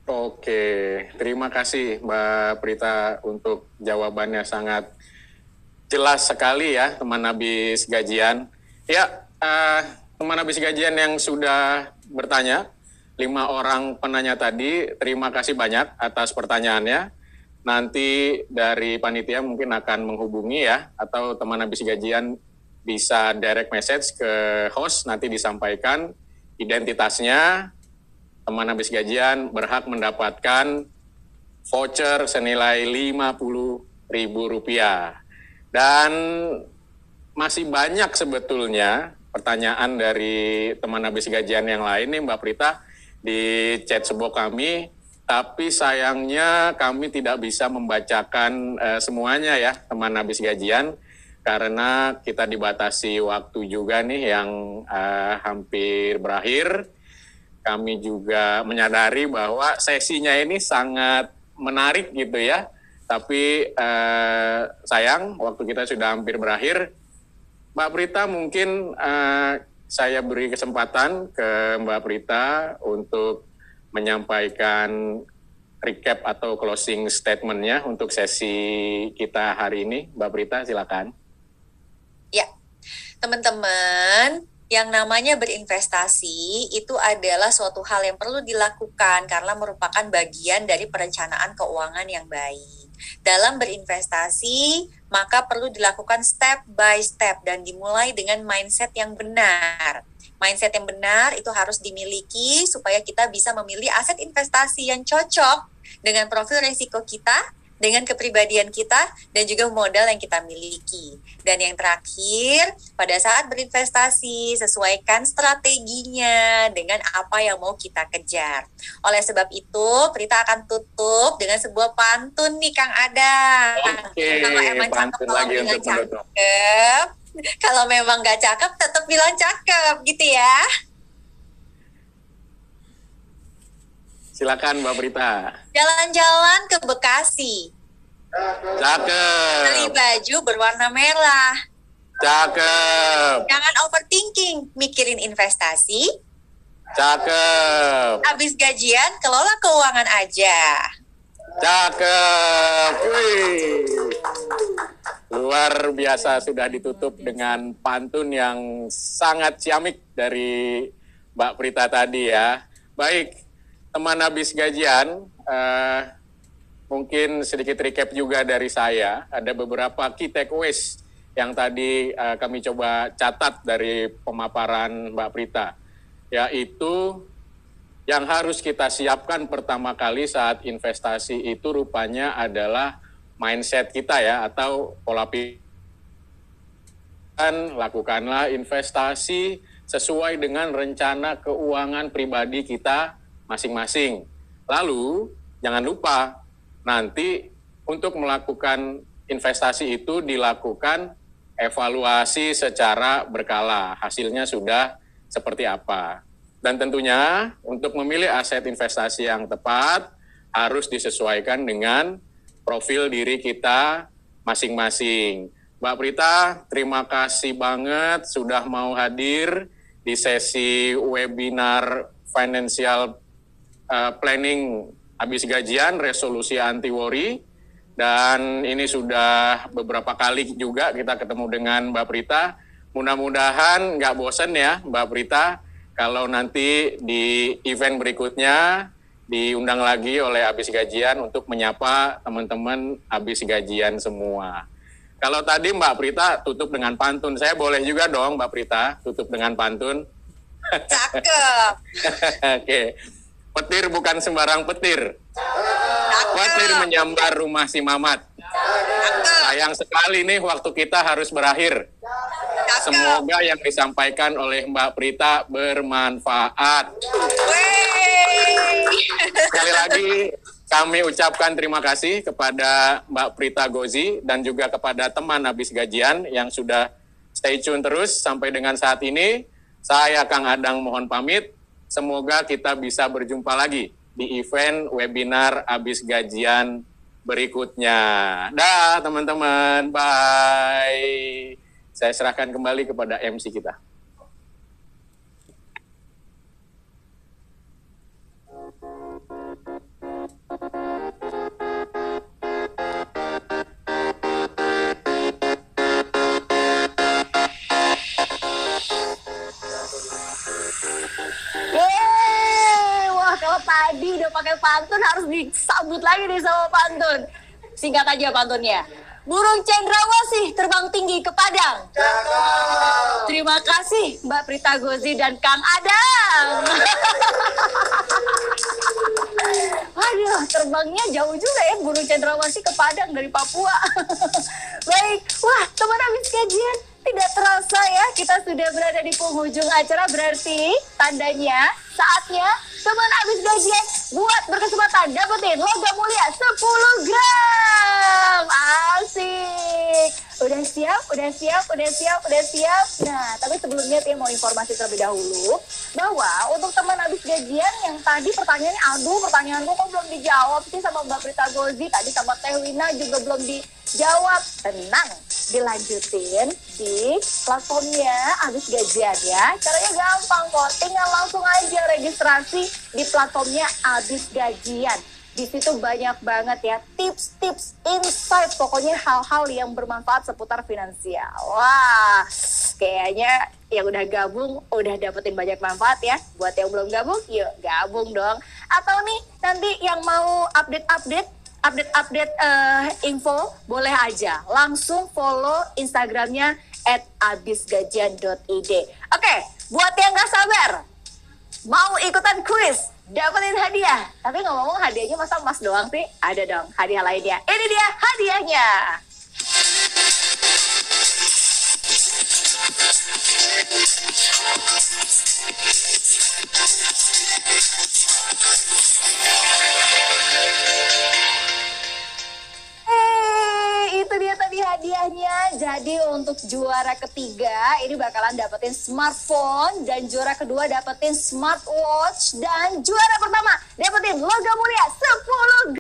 Oke, terima kasih Mbak Prita untuk jawabannya sangat jelas sekali ya, teman habis gajian. Ya, teman habis gajian yang sudah bertanya, 5 orang penanya tadi, terima kasih banyak atas pertanyaannya. Nanti dari panitia mungkin akan menghubungi ya, atau teman habis gajian bisa direct message ke host, nanti disampaikan identitasnya. Teman habis gajian berhak mendapatkan voucher senilai Rp50.000. Dan masih banyak sebetulnya pertanyaan dari teman habis gajian yang lain nih Mbak Prita di chat Sebo kami, tapi sayangnya kami tidak bisa membacakan semuanya ya teman habis gajian, karena kita dibatasi waktu juga nih yang hampir berakhir. Kami juga menyadari bahwa sesinya ini sangat menarik gitu ya, tapi sayang waktu kita sudah hampir berakhir. Mbak Prita, mungkin saya beri kesempatan ke Mbak Prita untuk menyampaikan recap atau closing statement-nya untuk sesi kita hari ini. Mbak Prita, silakan. Ya, teman-teman, yang namanya berinvestasi itu adalah suatu hal yang perlu dilakukan karena merupakan bagian dari perencanaan keuangan yang baik. Dalam berinvestasi, maka perlu dilakukan step by step dan dimulai dengan mindset yang benar. Mindset yang benar itu harus dimiliki supaya kita bisa memilih aset investasi yang cocok dengan profil risiko kita, dengan kepribadian kita, dan juga modal yang kita miliki. Dan yang terakhir, pada saat berinvestasi, sesuaikan strateginya dengan apa yang mau kita kejar. Oleh sebab itu, Prita akan tutup dengan sebuah pantun nih, Kang Adam. Oke, kalau emang cakep, lagi bilang untuk menutup. cakep. Kalau memang nggak cakep, tetap bilang cakep, gitu ya. Silakan Mbak Prita. Jalan-jalan ke Bekasi. Cakep. Beli baju berwarna merah. Cakep. Jangan overthinking, mikirin investasi. Cakep. Habis gajian, kelola keuangan aja. Cakep. Wih. Luar biasa, sudah ditutup dengan pantun yang sangat ciamik dari Mbak Prita tadi ya. Baik, teman habis gajian, mungkin sedikit recap juga dari saya. Ada beberapa key takeaways yang tadi kami coba catat dari pemaparan Mbak Prita, yaitu yang harus kita siapkan pertama kali saat investasi itu rupanya adalah mindset kita ya, atau pola pikir. Lakukanlah investasi sesuai dengan rencana keuangan pribadi kita masing-masing. Lalu jangan lupa nanti untuk melakukan investasi itu dilakukan evaluasi secara berkala. Hasilnya sudah seperti apa. Dan tentunya untuk memilih aset investasi yang tepat harus disesuaikan dengan profil diri kita masing-masing. Mbak Prita, terima kasih banget sudah mau hadir di sesi webinar Financial Planning habis gajian, resolusi anti worry. Dan ini sudah beberapa kali juga kita ketemu dengan Mbak Prita. Mudah-mudahan nggak bosen ya Mbak Prita, kalau nanti di event berikutnya diundang lagi oleh habis gajian untuk menyapa teman-teman habis gajian semua. Kalau tadi Mbak Prita tutup dengan pantun, saya boleh juga dong Mbak Prita tutup dengan pantun. Cakep. Oke. Petir bukan sembarang petir. Cakep. Petir menyambar rumah si Mamat. Cakep. Sayang sekali nih waktu kita harus berakhir. Cakep. Semoga yang disampaikan oleh Mbak Prita bermanfaat. Wey. Sekali lagi kami ucapkan terima kasih kepada Mbak Prita Gozi dan juga kepada teman habis gajian yang sudah stay tune terus sampai dengan saat ini. Saya Kang Adang mohon pamit. Semoga kita bisa berjumpa lagi di event webinar habis gajian berikutnya. Dah teman-teman, bye. Saya serahkan kembali kepada MC kita. Wah, kalau tadi udah pakai pantun harus disambut lagi nih sama pantun. Singkat aja pantunnya. Burung cendrawasih terbang tinggi ke Padang. Terima kasih Mbak Prita Gozi dan Kang Adang. Waduh, terbangnya jauh juga ya burung cendrawasih ke Padang dari Papua. Baik, wah teman habis kajian. Tidak terasa ya, kita sudah berada di penghujung acara, berarti tandanya saatnya teman habis gajian buat berkesempatan dapetin logam mulia 10 gram. Asik. Udah siap, udah siap, udah siap, udah siap. Nah, tapi sebelumnya Tia mau informasi terlebih dahulu bahwa untuk teman habis gajian yang tadi pertanyaannya, aduh pertanyaanku kok belum dijawab sih sama Mbak Prita Gozi, tadi sama Teh Wina juga belum dijawab. Tenang, dilanjutin di platformnya habis gajian ya. Caranya gampang kok, tinggal langsung aja registrasi di platformnya habis gajian. Di situ banyak banget ya tips-tips, insight, pokoknya hal-hal yang bermanfaat seputar finansial. Wah, kayaknya yang udah gabung udah dapetin banyak manfaat ya. Buat yang belum gabung, yuk gabung dong. Atau nih nanti yang mau update info, boleh aja langsung follow Instagramnya @abisgajian.id. Oke, buat yang gak sabar mau ikutan kuis, dapetin hadiah. Tapi ngomong hadiahnya masa emas doang sih? Ada dong hadiah lainnya. Ini dia hadiahnya. Itu dia tadi hadiahnya. Jadi untuk juara ketiga ini bakalan dapetin smartphone, dan juara kedua dapetin smartwatch, dan juara pertama dapetin logam mulia 10